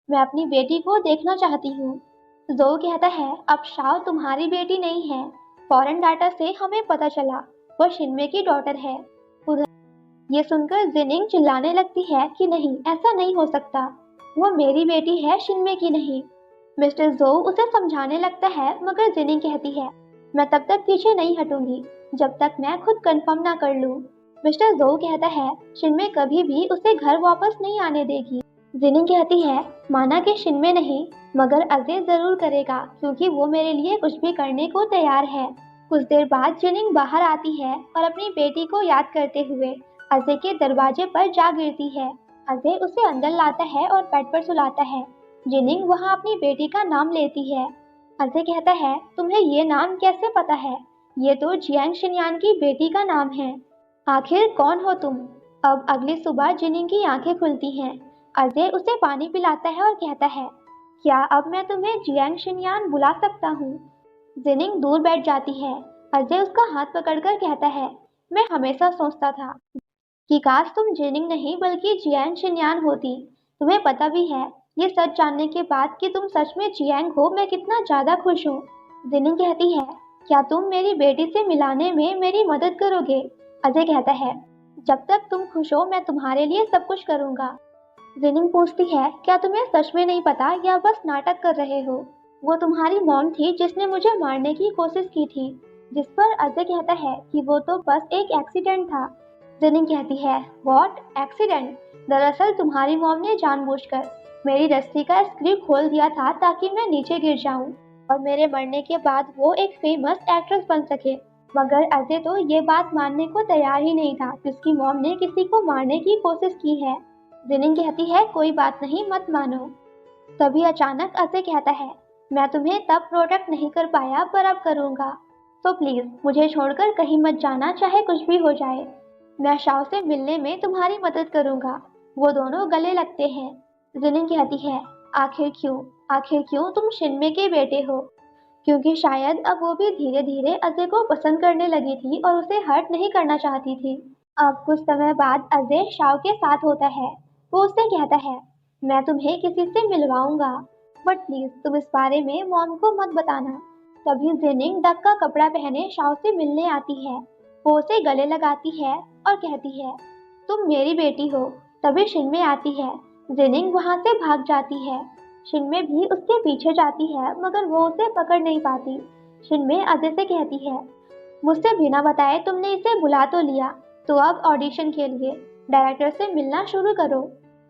A: मैं अपनी बेटी को देखना चाहती हूँ। जोउ कहता है, अब शाओ तुम्हारी बेटी नहीं है। फॉरेन डाटा से हमें पता चला वो शिनमे की डॉटर है। उधर ये सुनकर जिनिंग चिल्लाने लगती है कि नहीं, ऐसा नहीं हो सकता, वो मेरी बेटी है, शिनमे की नहीं। मिस्टर जोउ उसे समझाने लगता है, मगर जिनिंग कहती है, मैं तब तक पीछे नहीं हटूंगी जब तक मैं खुद कंफर्म ना कर लूं। मिस्टर जोउ कहता है, शिनमे कभी भी उसे घर वापस नहीं आने देगी। जिनिंग कहती है, माना कि शिनमे नहीं, मगर अजय जरूर करेगा, क्योंकि वो मेरे लिए कुछ भी करने को तैयार है। कुछ देर बाद जिनिंग बाहर आती है और अपनी बेटी को याद करते हुए अजय के दरवाजे पर जा गिरती है। अजय उसे अंदर लाता है और बेड पर सुलाता है। जिनिंग वहां अपनी बेटी का नाम लेती है। अजय कहता है, तुम्हें ये नाम कैसे पता है? ये तो जियांग शिनयान की बेटी का नाम है। आखिर कौन हो तुम? अब अगली सुबह जिनिंग की आंखें खुलती हैं। अजय उसे पानी पिलाता है और कहता है, क्या अब मैं तुम्हें जियांग शिनयान बुला सकता हूँ? जिनिंग दूर बैठ जाती है। अजय उसका हाथ पकड़कर कहता है, मैं हमेशा सोचता था कि काश तुम जिनिंग नहीं बल्कि जियांग शिनयान होती। तुम्हें पता भी है, ये सच जानने के बाद कि तुम सच में जियांग हो, मैं कितना ज्यादा खुश हूँ। जिनिंग कहती है, क्या तुम मेरी बेटी से मिलाने में मेरी मदद करोगे? अजय कहता है, जब तक तुम खुश हो मैं तुम्हारे लिए सब कुछ करूंगा। जिनिंग पूछती है, क्या तुम्हें सच में नहीं पता या बस नाटक कर रहे हो? वो तुम्हारी मॉम थी जिसने मुझे मारने की कोशिश की थी। जिस पर अजय कहता है कि वो तो बस एक एक्सीडेंट था। जिनिंग कहती है, व्हाट एक्सीडेंट? दरअसल तुम्हारी मॉम ने जानबूझकर मेरी रस्सी का स्क्रू खोल दिया था ताकि मैं नीचे गिर जाऊं और मेरे मरने के बाद वो एक फेमस एक्ट्रेस बन सके। मगर अजय तो ये बात मानने को तैयार ही नहीं था कि उसकी मॉम ने किसी को मारने की कोशिश की है। जिनिंग कहती है, कोई बात नहीं, मत मानो। तभी अचानक अजय कहता है, मैं तुम्हें तब प्रोटेक्ट नहीं कर पाया पर अब करूंगा, तो प्लीज मुझे छोड़कर कहीं मत जाना, चाहे कुछ भी हो जाए। मैं शाओ से मिलने में तुम्हारी मदद करूंगा। वो दोनों गले लगते हैं। जिनिंग कहती है, आखिर क्यों तुम शिनमे के बेटे हो? क्योंकि शायद अब वो भी धीरे धीरे अजय को पसंद करने लगी थी और उसे हर्ट नहीं करना चाहती थी। अब कुछ समय बाद अजय शाओ के साथ होता है। वो उससे कहता है, मैं तुम्हें किसी से मिलवाऊंगा, बट प्लीज तुम इस बारे में मॉम को मत बताना। तभी जिनिंग डक का कपड़ा पहने शाओ से मिलने आती है। वो उसे गले लगाती है और कहती है, तुम मेरी बेटी हो। तभी शिनमे आती है। जिनिंग वहां से भाग जाती है। शिनमे भी उसके पीछे जाती है, मगर वो उसे पकड़ नहीं पाती। शिनमे अजय से कहती है, मुझसे बिना बताए तुमने इसे बुला तो लिया, तो अब ऑडिशन के लिए डायरेक्टर से मिलना शुरू करो।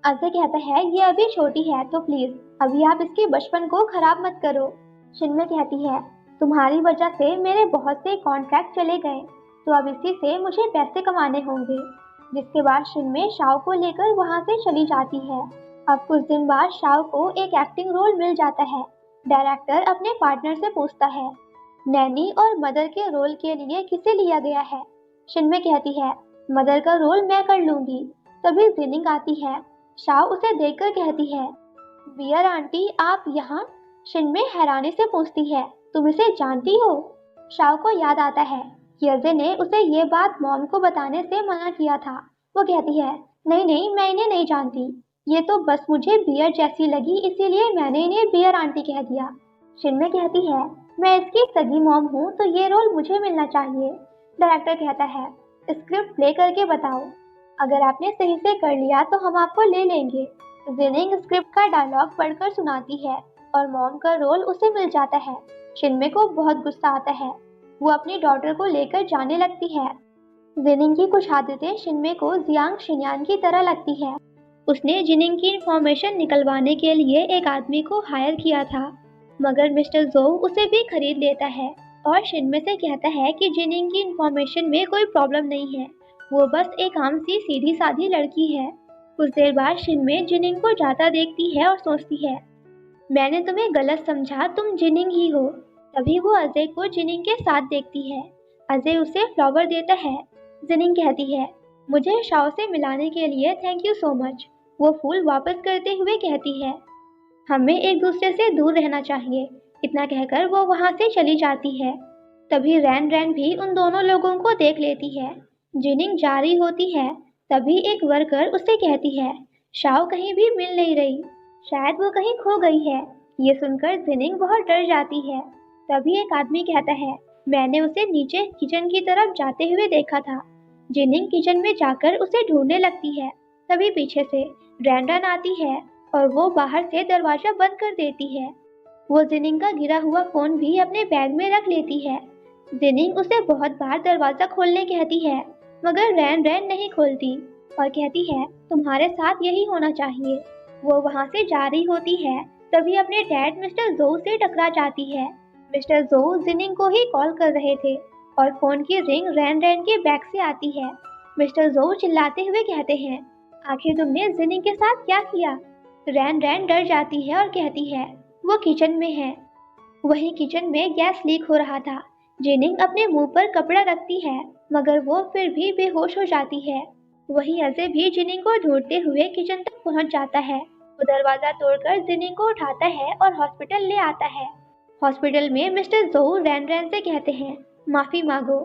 A: अजय कहता है, ये अभी छोटी है तो प्लीज अभी आप इसके बचपन को खराब मत करो। शिनमे कहती है, तुम्हारी वजह से मेरे बहुत से कॉन्ट्रैक्ट चले गए, तो अब इसी से मुझे पैसे कमाने होंगे। जिसके बाद शिनमे शाओ को लेकर वहां से चली जाती है। अब कुछ दिन बाद शाओ को एक एक्टिंग रोल मिल जाता है। डायरेक्टर अपने पार्टनर से पूछता है, नैनी और मदर के रोल के लिए किसे लिया गया है? शिनमे कहती है, मदर का रोल मैं कर लूंगी। तभी जिनिंग आती है। शाओ उसे देखकर कहती है, बियर आंटी आप यहाँ? शिनमे हैरानी से पूछती है, तुम इसे जानती हो? शाओ को याद आता है कि अजय ने उसे ये बात मॉम को बताने से मना किया था। वो कहती है, नहीं नहीं, मैं इन्हें नहीं जानती, ये तो बस मुझे बियर जैसी लगी इसीलिए मैंने इन्हें बियर आंटी कह दिया। शिनमे कहती है, मैं इसकी सगी मॉम हूँ तो ये रोल मुझे मिलना चाहिए। डायरेक्टर कहता है, स्क्रिप्ट प्ले करके बताओ। अगर आपने सही से कर लिया तो हम आपको ले लेंगे। जिनिंग स्क्रिप्ट का डायलॉग पढ़कर सुनाती है और मॉम का रोल उसे मिल जाता है। शिनमे को बहुत गुस्सा आता है। वो अपनी डॉटर को लेकर जाने लगती है। जिनिंग की कुछ आदतें शिनमे को जियांग शिनयान की तरह लगती है। उसने जिनिंग की इंफॉर्मेशन निकलवाने के लिए एक आदमी को हायर किया था, मगर मिस्टर जोउ उसे भी खरीद लेता है और शिनमे से कहता है कि जिनिंग की इंफॉर्मेशन में कोई प्रॉब्लम नहीं है, वो बस एक आम सी सीधी सादी लड़की है। कुछ देर बाद शिनमे जिनिंग को जाता देखती है और सोचती है, मैंने तुम्हें गलत समझा, तुम जिनिंग ही हो। तभी वो अजय को जिनिंग के साथ देखती है। अजय उसे फ्लावर देता है। जिनिंग कहती है, मुझे शाओ से मिलाने के लिए थैंक यू सो मच। वो फूल वापस करते हुए कहती है, हमें एक दूसरे से दूर रहना चाहिए। इतना कहकर वो वहां से चली जाती है। तभी रैन रैन भी उन दोनों लोगों को देख लेती है। जिनिंग जा रही होती है, तभी एक वर्कर उसे कहती है, शाओ कहीं भी मिल नहीं रही, शायद वो कहीं खो गई है। ये सुनकर जिनिंग बहुत डर जाती है। तभी एक आदमी कहता है, मैंने उसे नीचे किचन की तरफ जाते हुए देखा था। जिनिंग किचन में जाकर उसे ढूंढने लगती है। तभी पीछे से रैन रैन आती है और वो बाहर से दरवाजा बंद कर देती है। वो जिनिंग का गिरा हुआ फोन भी अपने बैग में रख लेती है। जिनिंग उसे बहुत बार दरवाजा खोलने कहती है, मगर रैन रैन नहीं खोलती और कहती है, तुम्हारे साथ यही होना चाहिए। वो वहाँ से जा रही होती है, तभी अपने डैड मिस्टर जोउ से टकरा जाती है। मिस्टर जोउ जिनिंग को ही कॉल कर रहे थे और फोन की रिंग रैन रैन के बैग से आती है। मिस्टर जोउ चिल्लाते हुए कहते हैं, आखिर तुमने जिनिंग के साथ क्या किया? रैन रैन डर जाती है और कहती है, वो किचन में है। वहीं किचन में गैस लीक हो रहा था। जिनिंग अपने मुंह पर कपड़ा रखती है, मगर वो फिर भी बेहोश हो जाती है। वहीं अजय भी जिनिंग को ढूंढते हुए किचन तक पहुंच जाता है। वो दरवाजा तोड़कर जिनिंग को उठाता है और हॉस्पिटल ले आता है। हॉस्पिटल में मिस्टर जोउ रैन रैन से कहते हैं, माफी मांगो।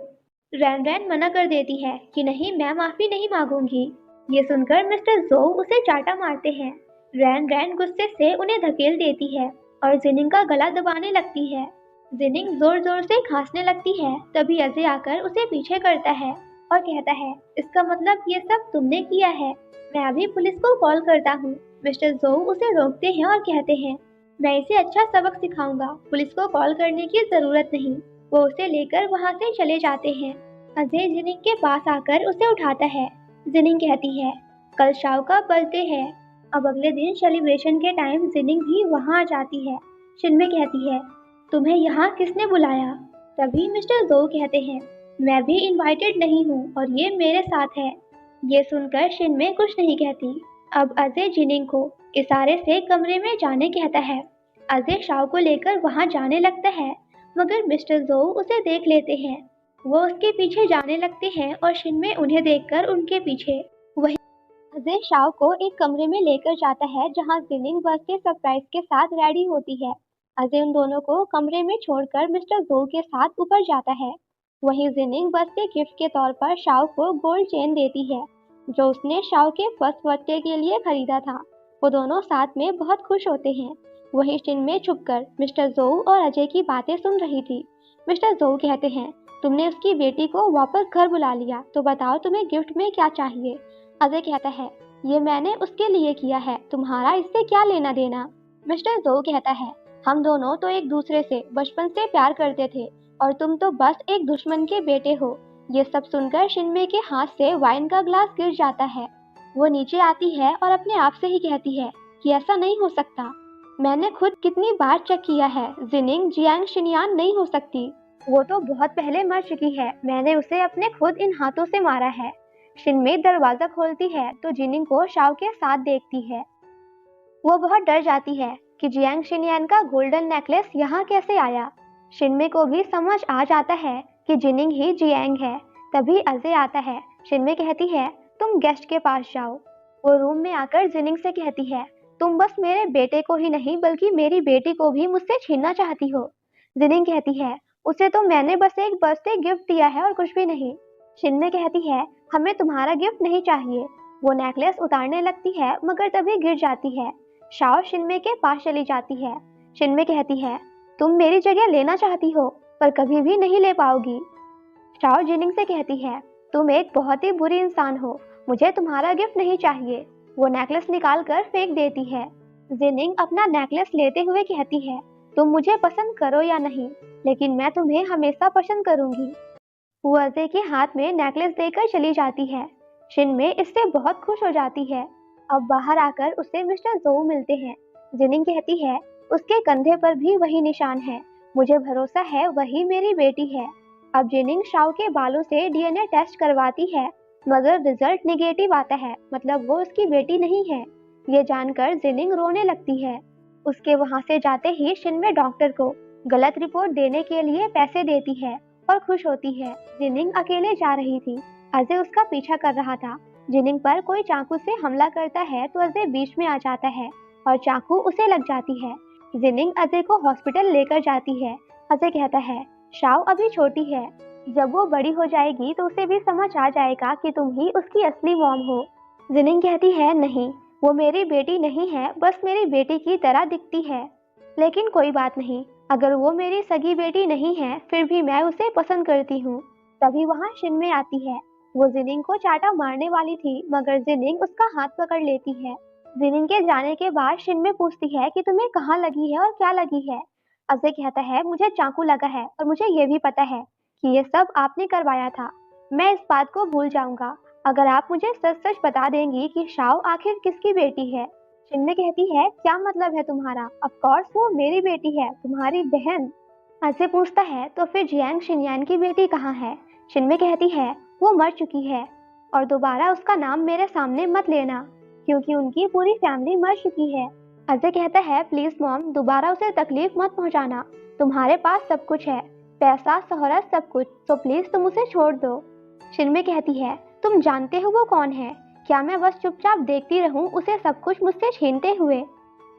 A: रैन रैन मना कर देती है कि नहीं, मैं माफी नहीं मांगूंगी। ये सुनकर मिस्टर जोउ उसे चाटा मारते हैं। रैन रैन गुस्से से उन्हें धकेल देती है और जिनिंग का गला दबाने लगती है। जिनिंग जोर जोर से खांसने लगती है। तभी अजय आकर उसे पीछे करता है और कहता है, इसका मतलब ये सब तुमने किया है, मैं अभी पुलिस को कॉल करता हूँ। मिस्टर जोउ उसे रोकते हैं और कहते हैं, मैं इसे अच्छा सबक सिखाऊंगा, पुलिस को कॉल करने की जरूरत नहीं। वो उसे लेकर वहाँ से चले जाते हैं। अजय जिनिंग के पास आकर उसे उठाता है। जिनिंग कहती है, कल शाओ का बर्थडे है। अब अगले दिन सेलिब्रेशन के टाइम जिनिंग भी वहाँ आ जाती है। शिनमे कहती है, तुम्हें यहाँ किसने बुलाया? तभी मिस्टर जोउ कहते हैं, मैं भी इनवाइटेड नहीं हूँ और ये मेरे साथ है। ये सुनकर शिनमे कुछ नहीं कहती। अब अजय जिनिंग को इशारे से कमरे में जाने कहता है। अजय शाओ को लेकर वहाँ जाने लगता है, मगर मिस्टर जोउ उसे देख लेते हैं। वो उसके पीछे जाने लगते हैं और शिनमे उन्हें देखकर उनके पीछे। वही अजय शाओ को एक कमरे में लेकर जाता है जहाँ जिनिंग बर्थडे सरप्राइज के साथ रेडी होती है। अजय उन दोनों को कमरे में छोड़कर मिस्टर जोउ के साथ ऊपर जाता है। वहीं जिनिंग बर्थडे गिफ्ट के तौर पर शाओ को गोल्ड चेन देती है, जो उसने शाओ के फर्स्ट बर्थडे के लिए खरीदा था। वो दोनों साथ में बहुत खुश होते हैं। वहीं शिनमे छुपकर मिस्टर जोउ और अजय की बातें सुन रही थी। मिस्टर जोउ कहते हैं, तुमने उसकी बेटी को वापस घर बुला लिया, तो बताओ तुम्हें गिफ्ट में क्या चाहिए? अजय कहता है, ये मैंने उसके लिए किया है, तुम्हारा इससे क्या लेना देना? मिस्टर जोउ कहता है, हम दोनों तो एक दूसरे से बचपन से प्यार करते थे और तुम तो बस एक दुश्मन के बेटे हो। ये सब सुनकर शिनमे के हाथ से वाइन का ग्लास गिर जाता है। वो नीचे आती है और अपने आप से ही कहती है कि ऐसा नहीं हो सकता। मैंने खुद कितनी बार चेक किया है, जिनिंग जियांग शिनयान नहीं हो सकती। वो तो बहुत पहले मर चुकी है, मैंने उसे अपने खुद इन हाथों से मारा है। शिनमे दरवाजा खोलती है तो जिनिंग को शाओ के साथ देखती है। वो बहुत डर जाती है कि जियांग शिनयान का गोल्डन नेकलेस यहाँ कैसे आया। शिनमे को भी समझ आ जाता है कि जिनिंग ही जियांग है। तभी अजय आता है। शिनमे कहती है, तुम गेस्ट के पास जाओ। वो रूम में आकर जिनिंग से कहती है, तुम बस मेरे बेटे को ही नहीं बल्कि मेरी बेटी को भी मुझसे छीनना चाहती हो। जिनिंग कहती है, उसे तो मैंने बस एक बर्थडे गिफ्ट दिया है और कुछ भी नहीं। शिनमे कहती है, हमें तुम्हारा गिफ्ट नहीं चाहिए। वो नेकलेस उतारने लगती है, मगर तभी गिर जाती है। शाओ शिनमे के पास चली जाती है। शिनमे कहती है, तुम मेरी जगह लेना चाहती हो पर कभी भी नहीं ले पाओगी। शाओ जिनिंग से कहती है, तुम एक बहुत ही बुरी इंसान हो, मुझे तुम्हारा गिफ्ट नहीं चाहिए। वो नेकलेस निकाल कर फेंक देती है। जिनिंग अपना नेकलेस लेते हुए कहती है, तुम मुझे पसंद करो या नहीं, लेकिन मैं तुम्हें हमेशा पसंद करूंगी। वो अजय के हाथ में नेकलेस देकर चली जाती है। शिनमे इससे बहुत खुश हो जाती है। अब बाहर आकर उसे मिस्टर जोऊ मिलते हैं। जिनिंग कहती है, उसके कंधे पर भी वही निशान है, मुझे भरोसा है वही मेरी बेटी है। अब जिनिंग शाओ के बालों से डीएनए टेस्ट करवाती है, मगर रिजल्ट निगेटिव आता है, मतलब वो उसकी बेटी नहीं है। ये जानकर जिनिंग रोने लगती है। उसके वहां से जाते ही शिनमे डॉक्टर को गलत रिपोर्ट देने के लिए पैसे देती है और खुश होती है। जिनिंग अकेले जा रही थी, अजय उसका पीछा कर रहा था। जिनिंग पर कोई चाकू से हमला करता है तो अजय बीच में आ जाता है और चाकू उसे लग जाती है। जिनिंग अजय को हॉस्पिटल लेकर जाती है। अजय कहता है, शाओ अभी छोटी है, जब वो बड़ी हो जाएगी तो उसे भी समझ आ जाएगा कि तुम ही उसकी असली मॉम हो। जिनिंग कहती है, नहीं, वो मेरी बेटी नहीं है, बस मेरी बेटी की तरह दिखती है। लेकिन कोई बात नहीं, अगर वो मेरी सगी बेटी नहीं है फिर भी मैं उसे पसंद करती हूँ। तभी वहाँ शिनमे आती है। वो जिनिंग को चाटा मारने वाली थी, मगर जिनिंग उसका हाथ पकड़ लेती है। जिनिंग के जाने के बाद शिनमे पूछती है कि तुम्हें कहाँ लगी है और क्या लगी है। अजय कहता है, मुझे चाकू लगा है और मुझे ये भी पता है कि ये सब आपने करवाया था। मैं इस बात को भूल जाऊंगा अगर आप मुझे सच सच बता देंगी कि शाओ आखिर किसकी बेटी है। शिनमे कहती है, क्या मतलब है तुम्हारा? ऑफ कोर्स वो मेरी बेटी है, तुम्हारी बहन। अजय पूछता है, तो फिर जियांग शिनयान की बेटी कहाँ है? शिनमे कहती है, वो मर चुकी है और दोबारा उसका नाम मेरे सामने मत लेना, क्योंकि उनकी पूरी फैमिली मर चुकी है। अजय कहता है, प्लीज मॉम, दोबारा उसे तकलीफ मत पहुंचाना, तुम्हारे पास सब कुछ है, पैसा, शोहरत, सब कुछ, तो प्लीज तुम उसे छोड़ दो। शिनमे कहती है, तुम जानते हो वो कौन है? क्या मैं बस चुपचाप देखती रहूं उसे सब कुछ मुझसे छीनते हुए?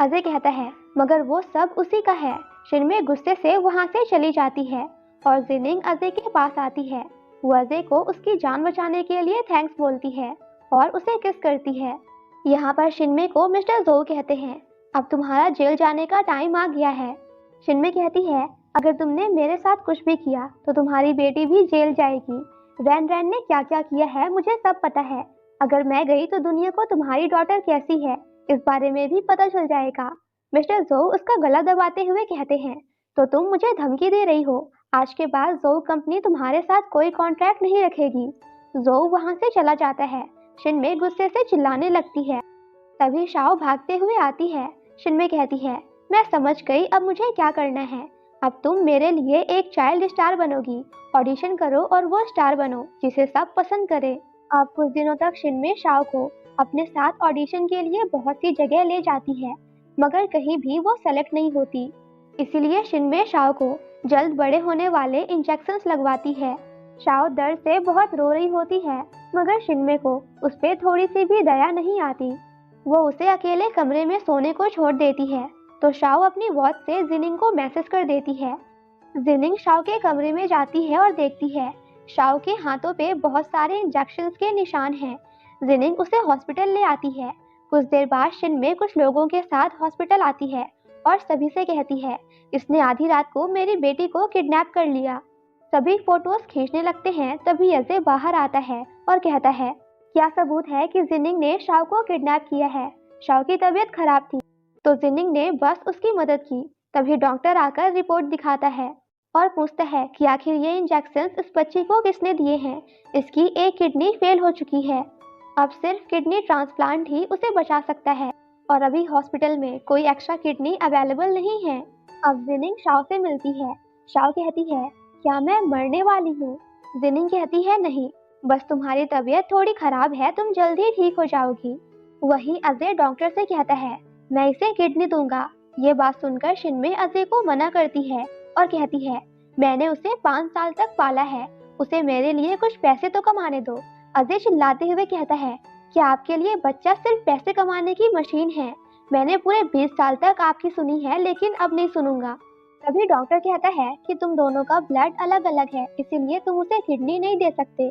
A: अजय कहता है, मगर वो सब उसी का है। शिनमे गुस्से से वहां से चली जाती है और जिनिंग अजय के पास आती है। वो अजय को उसकी जान बचाने के लिए थैंक्स बोलती है और उसे किस करती है। यहाँ पर शिनमे को मिस्टर जोऊ कहते हैं, अब तुम्हारा जेल जाने का टाइम आ गया है। शिनमे कहती है, अगर तुमने मेरे साथ कुछ भी किया तो तुम्हारी बेटी भी जेल जाएगी। रैन रैन ने क्या क्या किया है मुझे सब पता है। अगर मैं गई तो दुनिया को तुम्हारी डॉटर कैसी है इस बारे में भी पता चल जाएगा। मिस्टर जोऊ उसका गला दबाते हुए कहते हैं, तो तुम मुझे धमकी दे रही हो? आज के बाद जोऊ कंपनी तुम्हारे साथ कोई कॉन्ट्रैक्ट नहीं रखेगी। जोऊ वहां से चला जाता है। शिनमे गुस्से से चिल्लाने लगती है। तभी शाओ भागते हुए आती है। शिनमे कहती है, मैं समझ गई, अब मुझे क्या करना है। अब तुम मेरे लिए एक चाइल्ड स्टार बनोगी। ऑडिशन करो और वो स्टार बनो जिसे सब पसंद करे। अब कुछ दिनों तक शिनमे शाओ को अपने साथ ऑडिशन के लिए बहुत सी जगह ले जाती है, मगर कहीं भी वो सेलेक्ट नहीं होती। इसीलिए शिनमे शाओ को जल्द बड़े होने वाले इंजेक्शंस लगवाती है। शाओ दर्द से बहुत रो रही होती है, मगर शिनमे को उस पर थोड़ी सी भी दया नहीं आती। वो उसे अकेले कमरे में सोने को छोड़ देती है, तो शाओ अपनी वॉच से जिनिंग को मैसेज कर देती है। जिनिंग शाओ के कमरे में जाती है और देखती है शाओ के हाथों पे बहुत सारे इंजेक्शंस के निशान हैं। जिनिंग उसे हॉस्पिटल ले आती है। कुछ देर बाद शिनमे कुछ लोगों के साथ हॉस्पिटल आती है और सभी से कहती है, इसने आधी रात को मेरी बेटी को किडनैप कर लिया। सभी फोटोज खींचने लगते हैं। तभी अजय बाहर आता है और कहता है, क्या सबूत है कि जिनिंग ने शाओ को किडनैप किया है? शाओ की तबीयत खराब थी तो जिनिंग ने बस उसकी मदद की। तभी डॉक्टर आकर रिपोर्ट दिखाता है और पूछता है कि आखिर ये इंजेक्शंस इस बच्ची को किसने दिए हैं। इसकी एक किडनी फेल हो चुकी है, अब सिर्फ किडनी ट्रांसप्लांट ही उसे बचा सकता है और अभी हॉस्पिटल में कोई एक्स्ट्रा किडनी अवेलेबल नहीं है। अब जिनिंग शाओ से मिलती है। शाओ कहती है, क्या मैं मरने वाली हूँ? जिनिंग कहती है, नहीं, बस तुम्हारी तबीयत थोड़ी खराब है, तुम जल्दी ठीक हो जाओगी। वहीं अजय डॉक्टर से कहता है, मैं इसे किडनी दूंगा। ये बात सुनकर शिनमे अजय को मना करती है और कहती है, मैंने उसे 5 साल तक पाला है, उसे मेरे लिए कुछ पैसे तो कमाने दो। अजय चिल्लाते हुए कहता है, क्या आपके लिए बच्चा सिर्फ पैसे कमाने की मशीन है? मैंने पूरे 20 साल तक आपकी सुनी है, लेकिन अब नहीं सुनूंगा। तभी डॉक्टर कहता है कि तुम दोनों का ब्लड अलग अलग है, इसीलिए तुम उसे किडनी नहीं दे सकते।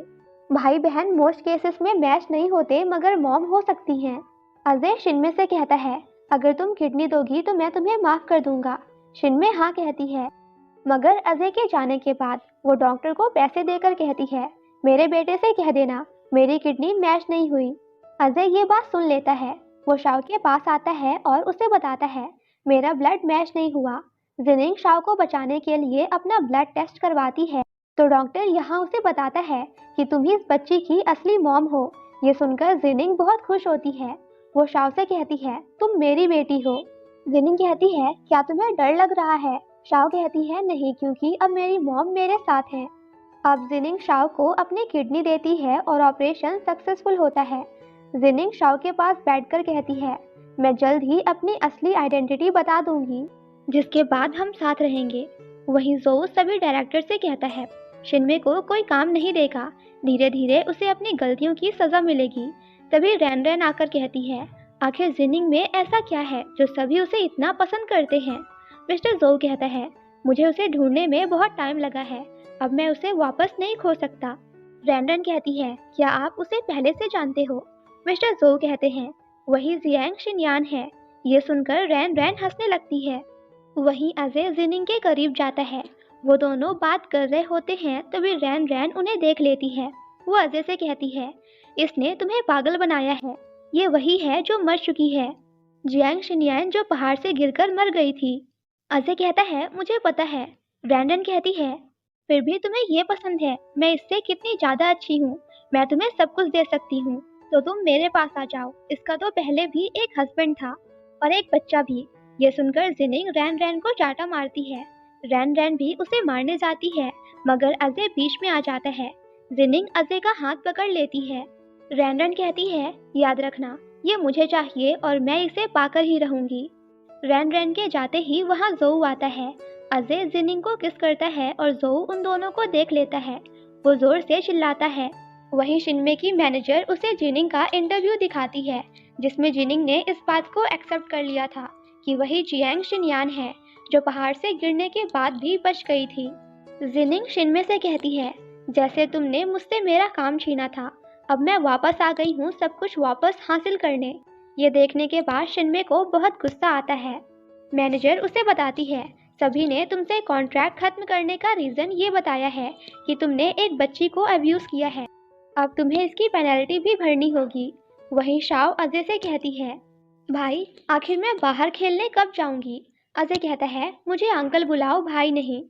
A: भाई बहन मोस्ट केसेस में मैच नहीं होते, मगर मॉम हो सकती हैं। अजय शिनमे से कहता है, अगर तुम किडनी दोगी तो मैं तुम्हें माफ कर दूंगा, शिनमे हाँ कहती है, मगर अजय के जाने के बाद वो डॉक्टर को पैसे देकर कहती है, मेरे बेटे से कह देना मेरी किडनी मैच नहीं हुई। अजय ये बात सुन लेता है। वो शाओ के पास आता है और उसे बताता है, मेरा ब्लड मैच नहीं हुआ। जिनिंग शाओ को बचाने के लिए अपना ब्लड टेस्ट करवाती है, तो डॉक्टर यहाँ उसे बताता है कि तुम ही इस बच्ची की असली मॉम हो। ये सुनकर जिनिंग बहुत खुश होती है। वो शाओ से कहती है, तुम मेरी बेटी हो। जिनिंग कहती है, क्या तुम्हें डर लग रहा है? शाओ कहती है, नहीं, क्योंकि अब मेरी मॉम मेरे साथ है। अब जिनिंग शाओ को अपनी किडनी देती है और ऑपरेशन सक्सेसफुल होता है। जिनिंग शाओ के पास बैठकर कहती है, मैं जल्द ही अपनी असली आइडेंटिटी बता दूंगी, जिसके बाद हम साथ रहेंगे। वहीं जोऊ सभी डायरेक्टर से कहता है, शिनमे को कोई काम नहीं देगा, धीरे धीरे उसे अपनी गलतियों की सजा मिलेगी। तभी रैन रैन आकर कहती है, आखिर जिनिंग में ऐसा क्या है जो सभी उसे इतना पसंद करते हैं? मिस्टर जोऊ कहता है, मुझे उसे ढूंढने में बहुत टाइम लगा है, अब मैं उसे वापस नहीं खो सकता। रैन रैन कहती है, क्या आप उसे पहले से जानते हो? मिस्टर जोऊ कहते हैं, वही जियांग शिनयान है। ये सुनकर रैन रैन हंसने लगती है। वहीं अजय जिनिंग के करीब जाता है। वो दोनों बात कर रहे होते हैं, तभी रैन रैन उन्हें देख लेती है। वो अजय से कहती है, इसने तुम्हें पागल बनाया है, ये वही है जो मर चुकी है, जियांग शिनयान जो पहाड़ से गिरकर मर गई थी। अजय कहता है, मुझे पता है। रैन रैन कहती है, फिर भी तुम्हें ये पसंद है, मैं इससे कितनी ज्यादा अच्छी हूँ, मैं तुम्हें सब कुछ दे सकती हूँ, तो तुम मेरे पास आ जाओ। इसका तो पहले भी एक हस्बैंड था और एक बच्चा भी। ये सुनकर जिनिंग रैन रैन को चाटा मारती है। रैन रैन भी उसे मारने जाती है, मगर अजय बीच में आ जाता है। जिनिंग अजय का हाथ पकड़ लेती है। रैन रैन कहती है, याद रखना, ये मुझे चाहिए और मैं इसे पाकर ही रहूंगी। रैन रैन के जाते ही वहाँ जोऊ आता है। अजय जिनिंग को किस करता है और जोऊ उन दोनों को देख लेता है। वो जोर से चिल्लाता है। वहीं शिनमे की मैनेजर उसे जिनिंग का इंटरव्यू दिखाती है, जिसमें जिनिंग ने इस बात को एक्सेप्ट कर लिया था कि वही जियांग शिनयान है जो पहाड़ से गिरने के बाद भी बच गई थी। जिनिंग शिनमे से कहती है, जैसे तुमने मुझसे मेरा काम छीना था, अब मैं वापस आ गई हूँ सब कुछ वापस हासिल करने। ये देखने के बाद शिनमे को बहुत गुस्सा आता है। मैनेजर उसे बताती है, सभी ने तुमसे कॉन्ट्रैक्ट खत्म करने का रीजन ये बताया है कि तुमने एक बच्ची को अब्यूज किया है, अब तुम्हें इसकी पेनल्टी भी भरनी होगी। वहीं शाओ अजय से कहती है, भाई आखिर मैं बाहर खेलने कब जाऊंगी? अजय कहता है, मुझे अंकल बुलाओ, भाई नहीं।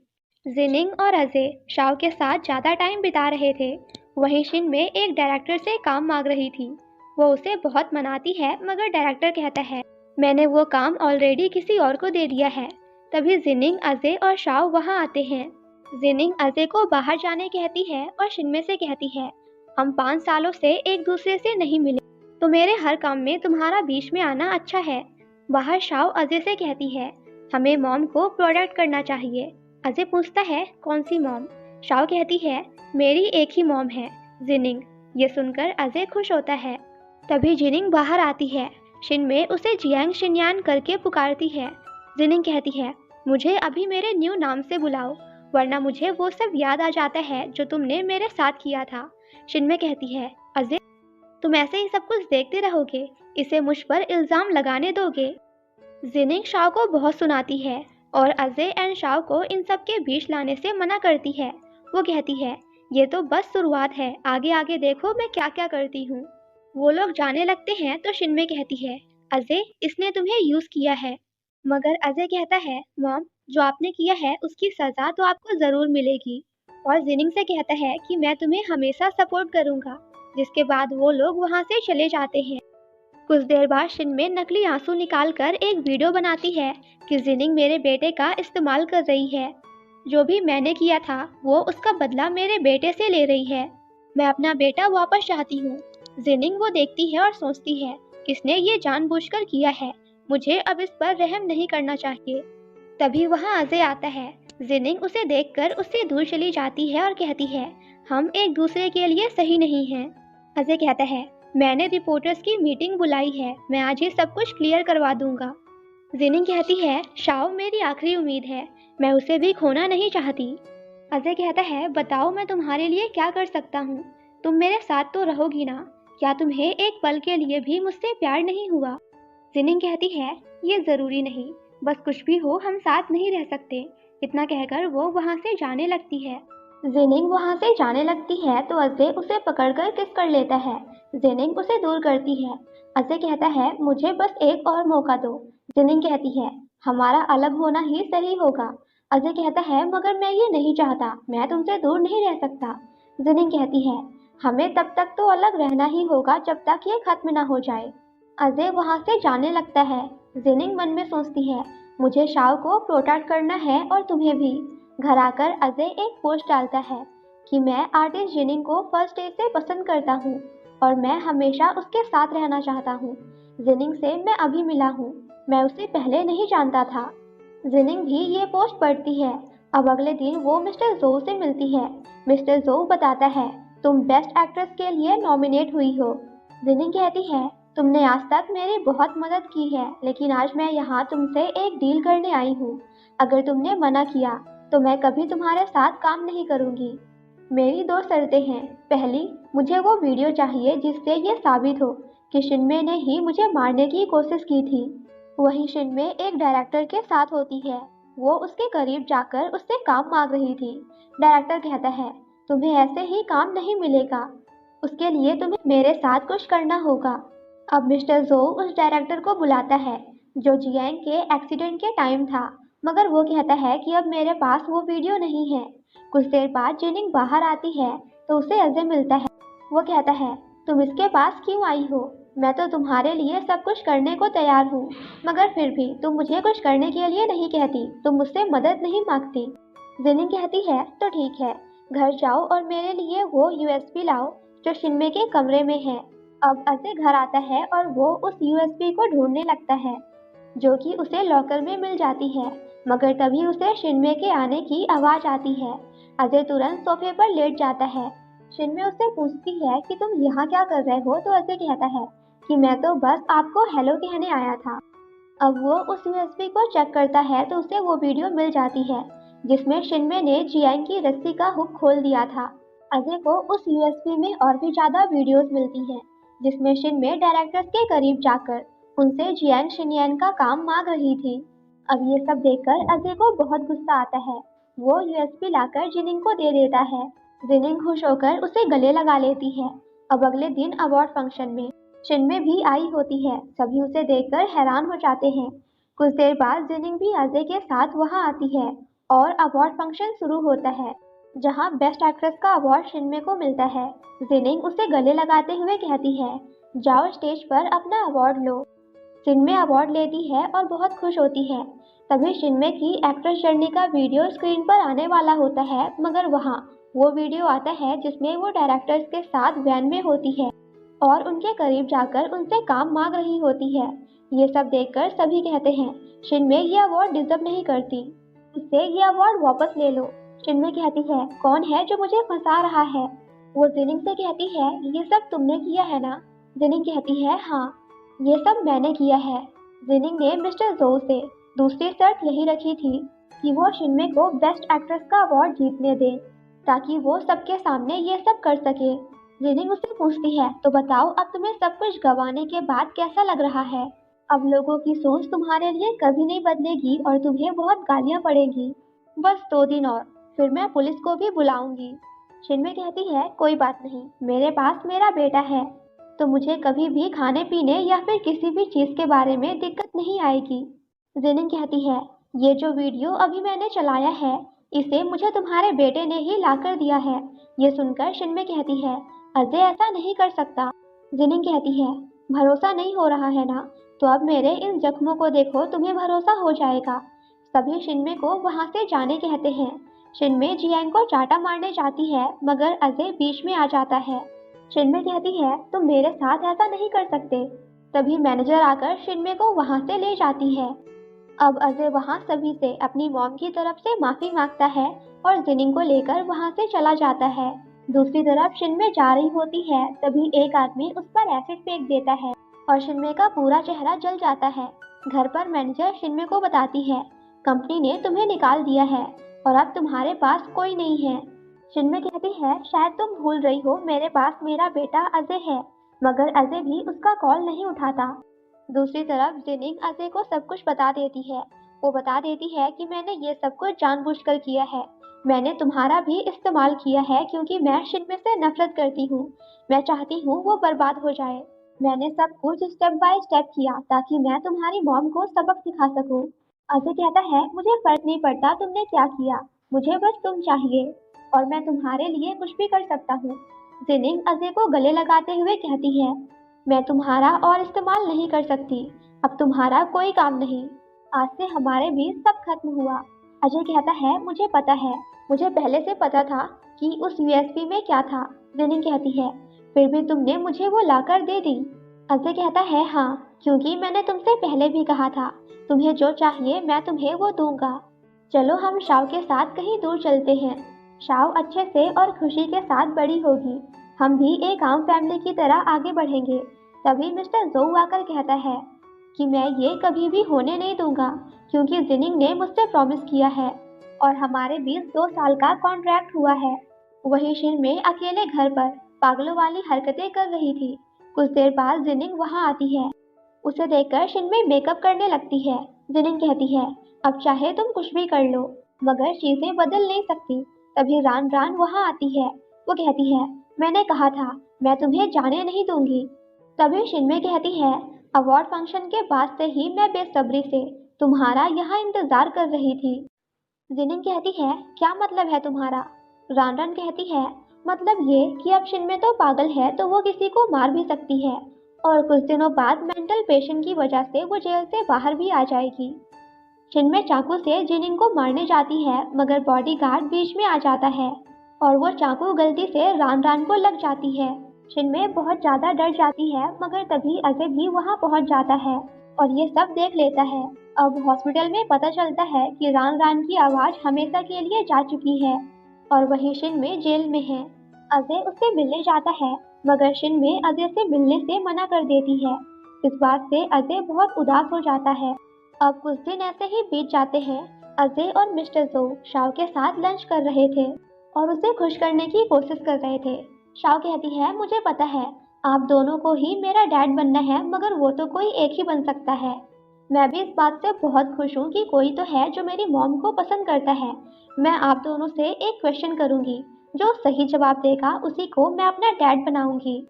A: जिनिंग और अजय शाओ के साथ ज्यादा टाइम बिता रहे थे। वहीं शिनमे एक डायरेक्टर से काम मांग रही थी। वो उसे बहुत मनाती है, मगर डायरेक्टर कहता है, मैंने वो काम ऑलरेडी किसी और को दे दिया है। तभी जिनिंग, अजय और शाओ वहाँ आते हैं। जिनिंग अजय को बाहर जाने कहती है और शिनमे से कहती है, हम 5 सालों से एक दूसरे से नहीं मिले, तो मेरे हर काम में तुम्हारा बीच में आना अच्छा है। बाहर शाओ अजय से कहती है, हमें मॉम को प्रोटेक्ट करना चाहिए। अजय पूछता है, कौन सी मॉम? शाओ कहती है, मेरी एक ही मॉम है, जिनिंग। ये सुनकर अजय खुश होता है। तभी जिनिंग बाहर आती है। शिनमे उसे जियांग शिनयान करके पुकारती है। जिनिंग कहती है, मुझे अभी मेरे न्यू नाम से बुलाओ, वरना मुझे वो सब याद आ जाता है जो तुमने मेरे साथ किया था। शिनमे कहती है, अजय तुम ऐसे ही सब कुछ देखते रहोगे, इसे मुझ पर इल्जाम लगाने दोगे? जिनिंग शाओ को बहुत सुनाती है और अजय एंड शाओ को इन सब के बीच लाने से मना करती है। वो कहती है, ये तो बस शुरुआत है, आगे आगे देखो मैं क्या क्या करती हूँ। वो लोग जाने लगते हैं तो शिनमे कहती है, अजय इसने तुम्हें यूज किया है। मगर अजय कहता है, मॉम जो आपने किया है उसकी सजा तो आपको जरूर मिलेगी। और जिनिंग से कहता है कि मैं तुम्हें हमेशा सपोर्ट करूंगा। जिसके बाद वो लोग वहाँ से चले जाते हैं। कुछ देर बाद शिनमे नकली आंसू निकालकर एक वीडियो बनाती है कि जिनिंग मेरे बेटे का इस्तेमाल कर रही है। जो भी मैंने किया था वो उसका बदला मेरे बेटे से ले रही है। मैं अपना बेटा वापस चाहती हूँ। जिनिंग वो देखती है और सोचती है, इसने ये जानबूझकर किया है, मुझे अब इस पर रहम नहीं करना चाहिए। तभी वहाँ अजय आता है। जिनिंग उसे देखकर उससे दूर चली जाती है और कहती है, हम एक दूसरे के लिए सही नहीं हैं। अजय कहता है, मैंने रिपोर्टर्स की मीटिंग बुलाई है, मैं आज ये सब कुछ क्लियर करवा दूंगा। जिनिंग कहती है, शाओ मेरी आखिरी उम्मीद है, मैं उसे भी खोना नहीं चाहती। अजय कहता है, बताओ मैं तुम्हारे लिए क्या कर सकता हूँ, तुम मेरे साथ तो रहोगी ना? क्या तुम्हें एक पल के लिए भी मुझसे प्यार नहीं हुआ? जिनिंग कहती है, ये जरूरी नहीं, बस कुछ भी हो हम साथ नहीं रह सकते। इतना कहकर वो वहाँ से जाने लगती है। जेनिंग वहाँ से जाने लगती है तो अजय उसे पकड़कर किस कर लेता है। जेनिंग उसे दूर करती है। अजय कहता है मुझे बस एक और मौका दो। जेनिंग कहती है हमारा अलग होना ही सही होगा। अजय कहता है मगर मैं ये नहीं चाहता, मैं तुमसे दूर नहीं रह सकता। जेनिंग कहती है हमें तब तक तो अलग रहना ही होगा जब तक ये खत्म ना हो जाए। अजय वहाँ से जाने लगता है। जेनिंग मन में सोचती है मुझे शाव को प्रोटेक्ट करना है और तुम्हें भी। घर आकर अजय एक पोस्ट डालता है कि मैं आर्टिस्ट जेनिंग को फर्स्ट डे से पसंद करता हूँ और मैं हमेशा उसके साथ रहना चाहता हूँ। जेनिंग से मैं अभी मिला हूँ, मैं उसे पहले नहीं जानता था। जेनिंग भी ये पोस्ट पढ़ती है। अब अगले दिन वो मिस्टर जोउ से मिलती है। मिस्टर जोउ बताता है तुम बेस्ट एक्ट्रेस के लिए नॉमिनेट हुई हो। जेनिंग कहती है तुमने आज तक मेरी बहुत मदद की है, लेकिन आज मैं यहाँ तुमसे एक डील करने आई हूँ। अगर तुमने मना किया तो मैं कभी तुम्हारे साथ काम नहीं करूँगी। मेरी दो शर्तें हैं। पहली, मुझे वो वीडियो चाहिए जिससे ये साबित हो कि शिनमे ने ही मुझे मारने की कोशिश की थी। वहीं शिनमे एक डायरेक्टर के साथ होती है। वो उसके करीब जाकर उससे काम मांग रही थी। डायरेक्टर कहता है तुम्हें ऐसे ही काम नहीं मिलेगा, उसके लिए तुम्हें मेरे साथ कुछ करना होगा। अब मिस्टर जो उस डायरेक्टर को बुलाता है जो जियांग के एक्सीडेंट के टाइम था, मगर वो कहता है कि अब मेरे पास वो वीडियो नहीं है। कुछ देर बाद जेनिंग बाहर आती है तो उसे अजय मिलता है। वो कहता है तुम इसके पास क्यों आई हो? मैं तो तुम्हारे लिए सब कुछ करने को तैयार हूँ, मगर फिर भी तुम मुझे कुछ करने के लिए नहीं कहती, तुम मुझसे मदद नहीं मांगती। जेनिंग कहती है तो ठीक है, घर जाओ और मेरे लिए वो यूएसबी लाओ जो शिनमे के कमरे में है। अब अजय घर आता है और वो उस यूएसबी को ढूंढने लगता है जो कि उसे लॉकर में मिल जाती है, मगर तभी उसे शिनमे के आने की आवाज आती है। अजय तुरंत सोफे पर लेट जाता है। शिनमे उससे पूछती है कि तुम यहाँ क्या कर रहे हो, तो अजय कहता है कि मैं तो बस आपको हेलो कहने आया था। अब वो उस यूएसबी को चेक करता है तो उसे वो वीडियो मिल जाती है जिसमें शिनमे ने जियांग की रस्सी का हुक खोल दिया था। अजय को उस यूएसबी में और भी ज्यादा वीडियोस मिलती हैं जिसमें शिनमे डायरेक्टर्स के करीब जाकर उनसे जियांग शिनयान का काम मांग रही थी। अब ये सब देखकर अजय को बहुत गुस्सा आता है। वो यूएसबी लाकर जिनिंग को दे देता है। जिनिंग खुश होकर उसे गले लगा लेती है। अब अगले दिन अवार्ड फंक्शन में शिनमे भी आई होती है। सभी उसे देखकर हैरान हो जाते हैं। कुछ देर बाद जिनिंग भी अजय के साथ वहां आती है और अवार्ड फंक्शन शुरू होता है जहां बेस्ट एक्ट्रेस का अवार्ड शिनमे को मिलता है। जिनिंग उसे गले लगाते हुए कहती है जाओ स्टेज पर अपना अवार्ड लो। शिनमे अवार्ड लेती है और बहुत खुश होती है। तभी शिनमे की एक्ट्रेस जर्नी का वीडियो स्क्रीन पर आने वाला होता है, मगर वहाँ वो वीडियो आता है जिसमें वो डायरेक्टर्स के साथ वैन में होती है और उनके करीब जाकर उनसे काम मांग रही होती है। ये सब देखकर सभी कहते हैं शिनमे ये अवार्ड डिजर्व नहीं करती, इससे ये अवार्ड वापस ले लो। शिनमे कहती है कौन है जो मुझे फंसा रहा है? वो जिनिंग से कहती है ये सब तुमने किया है ना? जिनिंग कहती है हाँ, ये सब मैंने किया है। जिनिंग ने मिस्टर जोउ से दूसरी शर्त यही रखी थी कि वो शिनमे को बेस्ट एक्ट्रेस का अवार्ड जीतने दे ताकि वो सबके सामने ये सब कर सके। जिनिंग उससे पूछती है तो बताओ अब तुम्हें सब कुछ गंवाने के बाद कैसा लग रहा है? अब लोगों की सोच तुम्हारे लिए कभी नहीं बदलेगी और तुम्हें बहुत गालियां पड़ेगी। बस 2 दिन और, फिर मैं पुलिस को भी बुलाऊंगी। शिनमे कहती है कोई बात नहीं, मेरे पास मेरा बेटा है तो मुझे कभी भी खाने पीने या फिर किसी भी चीज के बारे में दिक्कत नहीं आएगी। जिनिंग कहती है ये जो वीडियो अभी मैंने चलाया है इसे मुझे तुम्हारे बेटे ने ही लाकर दिया है। ये सुनकर शिनमे कहती है अजय ऐसा नहीं कर सकता। जिनिंग कहती है भरोसा नहीं हो रहा है ना, तो अब मेरे इन जख्मों को देखो, तुम्हें भरोसा हो जाएगा। सभी शिनमे को वहां से जाने कहते हैं। शिनमे जियांग को चाटा मारने जाती है मगर अजय बीच में आ जाता है। शिनमे कहती है तुम मेरे साथ ऐसा नहीं कर सकते। तभी मैनेजर आकर शिनमे को वहां से ले जाती है। अब अजय वहां सभी से अपनी मॉम की तरफ से माफी मांगता है और जिनिंग को लेकर वहां से चला जाता है। दूसरी तरफ शिनमे जा रही होती है तभी एक आदमी उस पर एसिड फेंक देता है और शिनमे का पूरा चेहरा जल जाता है। घर पर मैनेजर शिनमे को बताती है कंपनी ने तुम्हें निकाल दिया है और अब तुम्हारे पास कोई नहीं है। शिनमे कहती है शायद तुम भूल रही हो मेरे पास मेरा बेटा अजय है, मगर अजय भी उसका कॉल नहीं उठाता। दूसरी तरफ जिनिंग अजय को सब कुछ बता देती है वो बता देती है कि मैंने ये सब कुछ जानबूझकर किया है। मैंने तुम्हारा भी इस्तेमाल किया है क्योंकि मैं शिनमे से नफरत करती हूँ। मैं चाहती हूँ वो बर्बाद हो जाए। मैंने सब कुछ स्टेप बाय स्टेप किया ताकि मैं तुम्हारी मॉम को सबक सिखा सकूं। अजय कहता है मुझे फर्क नहीं पड़ता तुमने क्या किया, मुझे बस तुम चाहिए और मैं तुम्हारे लिए कुछ भी कर सकता हूँ। जिनिंग अजय को गले लगाते हुए कहती है मैं तुम्हारा और इस्तेमाल नहीं कर सकती, अब तुम्हारा कोई काम नहीं, आज से हमारे बीच सब खत्म हुआ। अजय कहता है मुझे पता है, मुझे पहले से पता था कि उस यूएसबी में क्या था। जिनिंग कहती है फिर भी तुमने मुझे वो लाकर दे दी। अजय कहता है हाँ, क्योंकि मैंने तुमसे पहले भी कहा था तुम्हें जो चाहिए मैं तुम्हें वो दूंगा। चलो हम शाव के साथ कहीं दूर चलते हैं। शाव अच्छे से और खुशी के साथ बड़ी होगी, हम भी एक आम फैमिली की तरह आगे बढ़ेंगे। तभी मिस्टर जोऊ आकर कहता है कि मैं ये कभी भी होने नहीं दूंगा क्योंकि जिनिंग ने मुझसे प्रॉमिस किया है और हमारे बीच 2 साल का कॉन्ट्रैक्ट हुआ है। वही शिन में अकेले घर पर पागलों वाली हरकतें कर रही थी। कुछ देर बाद जिनिंग वहां आती है। उसे देखकर शिनमे मेकअप करने लगती है। जिनिंग कहती है अब चाहे तुम कुछ भी कर लो मगर चीजें बदल नहीं सकती। तभी रान रान वहां आती है। वो कहती है मैंने कहा था मैं तुम्हें जाने नहीं दूंगी। तभी शिनमे कहती है अवार्ड फंक्शन के बाद से ही मैं बेसब्री से तुम्हारा यहाँ इंतजार कर रही थी। जिनिंग कहती है क्या मतलब है तुम्हारा? रान रान कहती है मतलब ये कि अब शिनमे तो पागल है तो वो किसी को मार भी सकती है और कुछ दिनों बाद मेंटल पेशेंट की वजह से वो जेल से बाहर भी आ जाएगी। शिनमे चाकू से जिनिंग को मारने जाती है मगर बॉडीगार्ड बीच में आ जाता है और वो चाकू गलती से रान रान को लग जाती है। शिनमे बहुत ज्यादा डर जाती है मगर तभी अजय भी वहां पहुंच जाता है और ये सब देख लेता है। अब हॉस्पिटल में पता चलता है कि रान रान की आवाज हमेशा के लिए जा चुकी है और वही शिनमे जेल में है। अजय उससे मिलने जाता है मगर शिनमे अजय से मिलने से मना कर देती है। इस बात से अजय बहुत उदास हो जाता है। अब कुछ दिन ऐसे ही बीत जाते हैं। अजय और मिस्टर जोऊ शाव के साथ लंच कर रहे थे और उसे खुश करने की कोशिश कर रहे थे। शाव कहती है मुझे पता है आप दोनों को ही मेरा डैड बनना है मगर वो तो कोई एक ही बन सकता है। मैं भी इस बात से बहुत खुश हूँ कि कोई तो है जो मेरी मॉम को पसंद करता है। मैं आप दोनों से एक क्वेश्चन करूंगी, जो सही जवाब देगा उसी को मैं अपना डैड बनाऊंगी।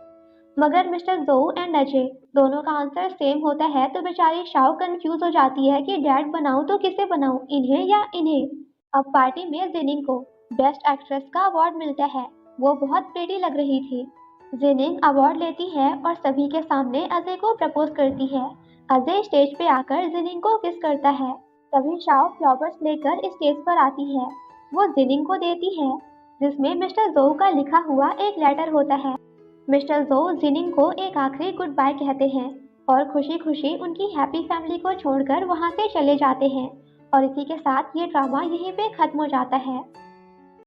A: मगर मिस्टर जोऊ एंड अजय दोनों का आंसर सेम होता है तो बेचारी शाव कंफ्यूज हो जाती है कि डैड बनाऊं तो किसे बनाऊं, इन्हें या इन्हें। अब पार्टी में जिनिंग को बेस्ट एक्ट्रेस का अवार्ड मिलता है। वो बहुत प्रेटी लग रही थी। जिनिंग अवार्ड लेती है और सभी के सामने अजय को प्रपोज करती है। अजय स्टेज पे आकर जिनिंग को किस करता है। तभी शाव फ्लावर्स लेकर स्टेज पर आती है। वो जिनिंग को देती है जिसमें मिस्टर जोऊ का लिखा हुआ एक लेटर होता है। मिस्टर जोऊ जिनिंग को एक आखिरी गुड बाय कहते हैं और खुशी खुशी उनकी हैप्पी फैमिली को छोड़कर वहां से चले जाते हैं और इसी के साथ ये ड्रामा यहीं पे खत्म हो जाता है।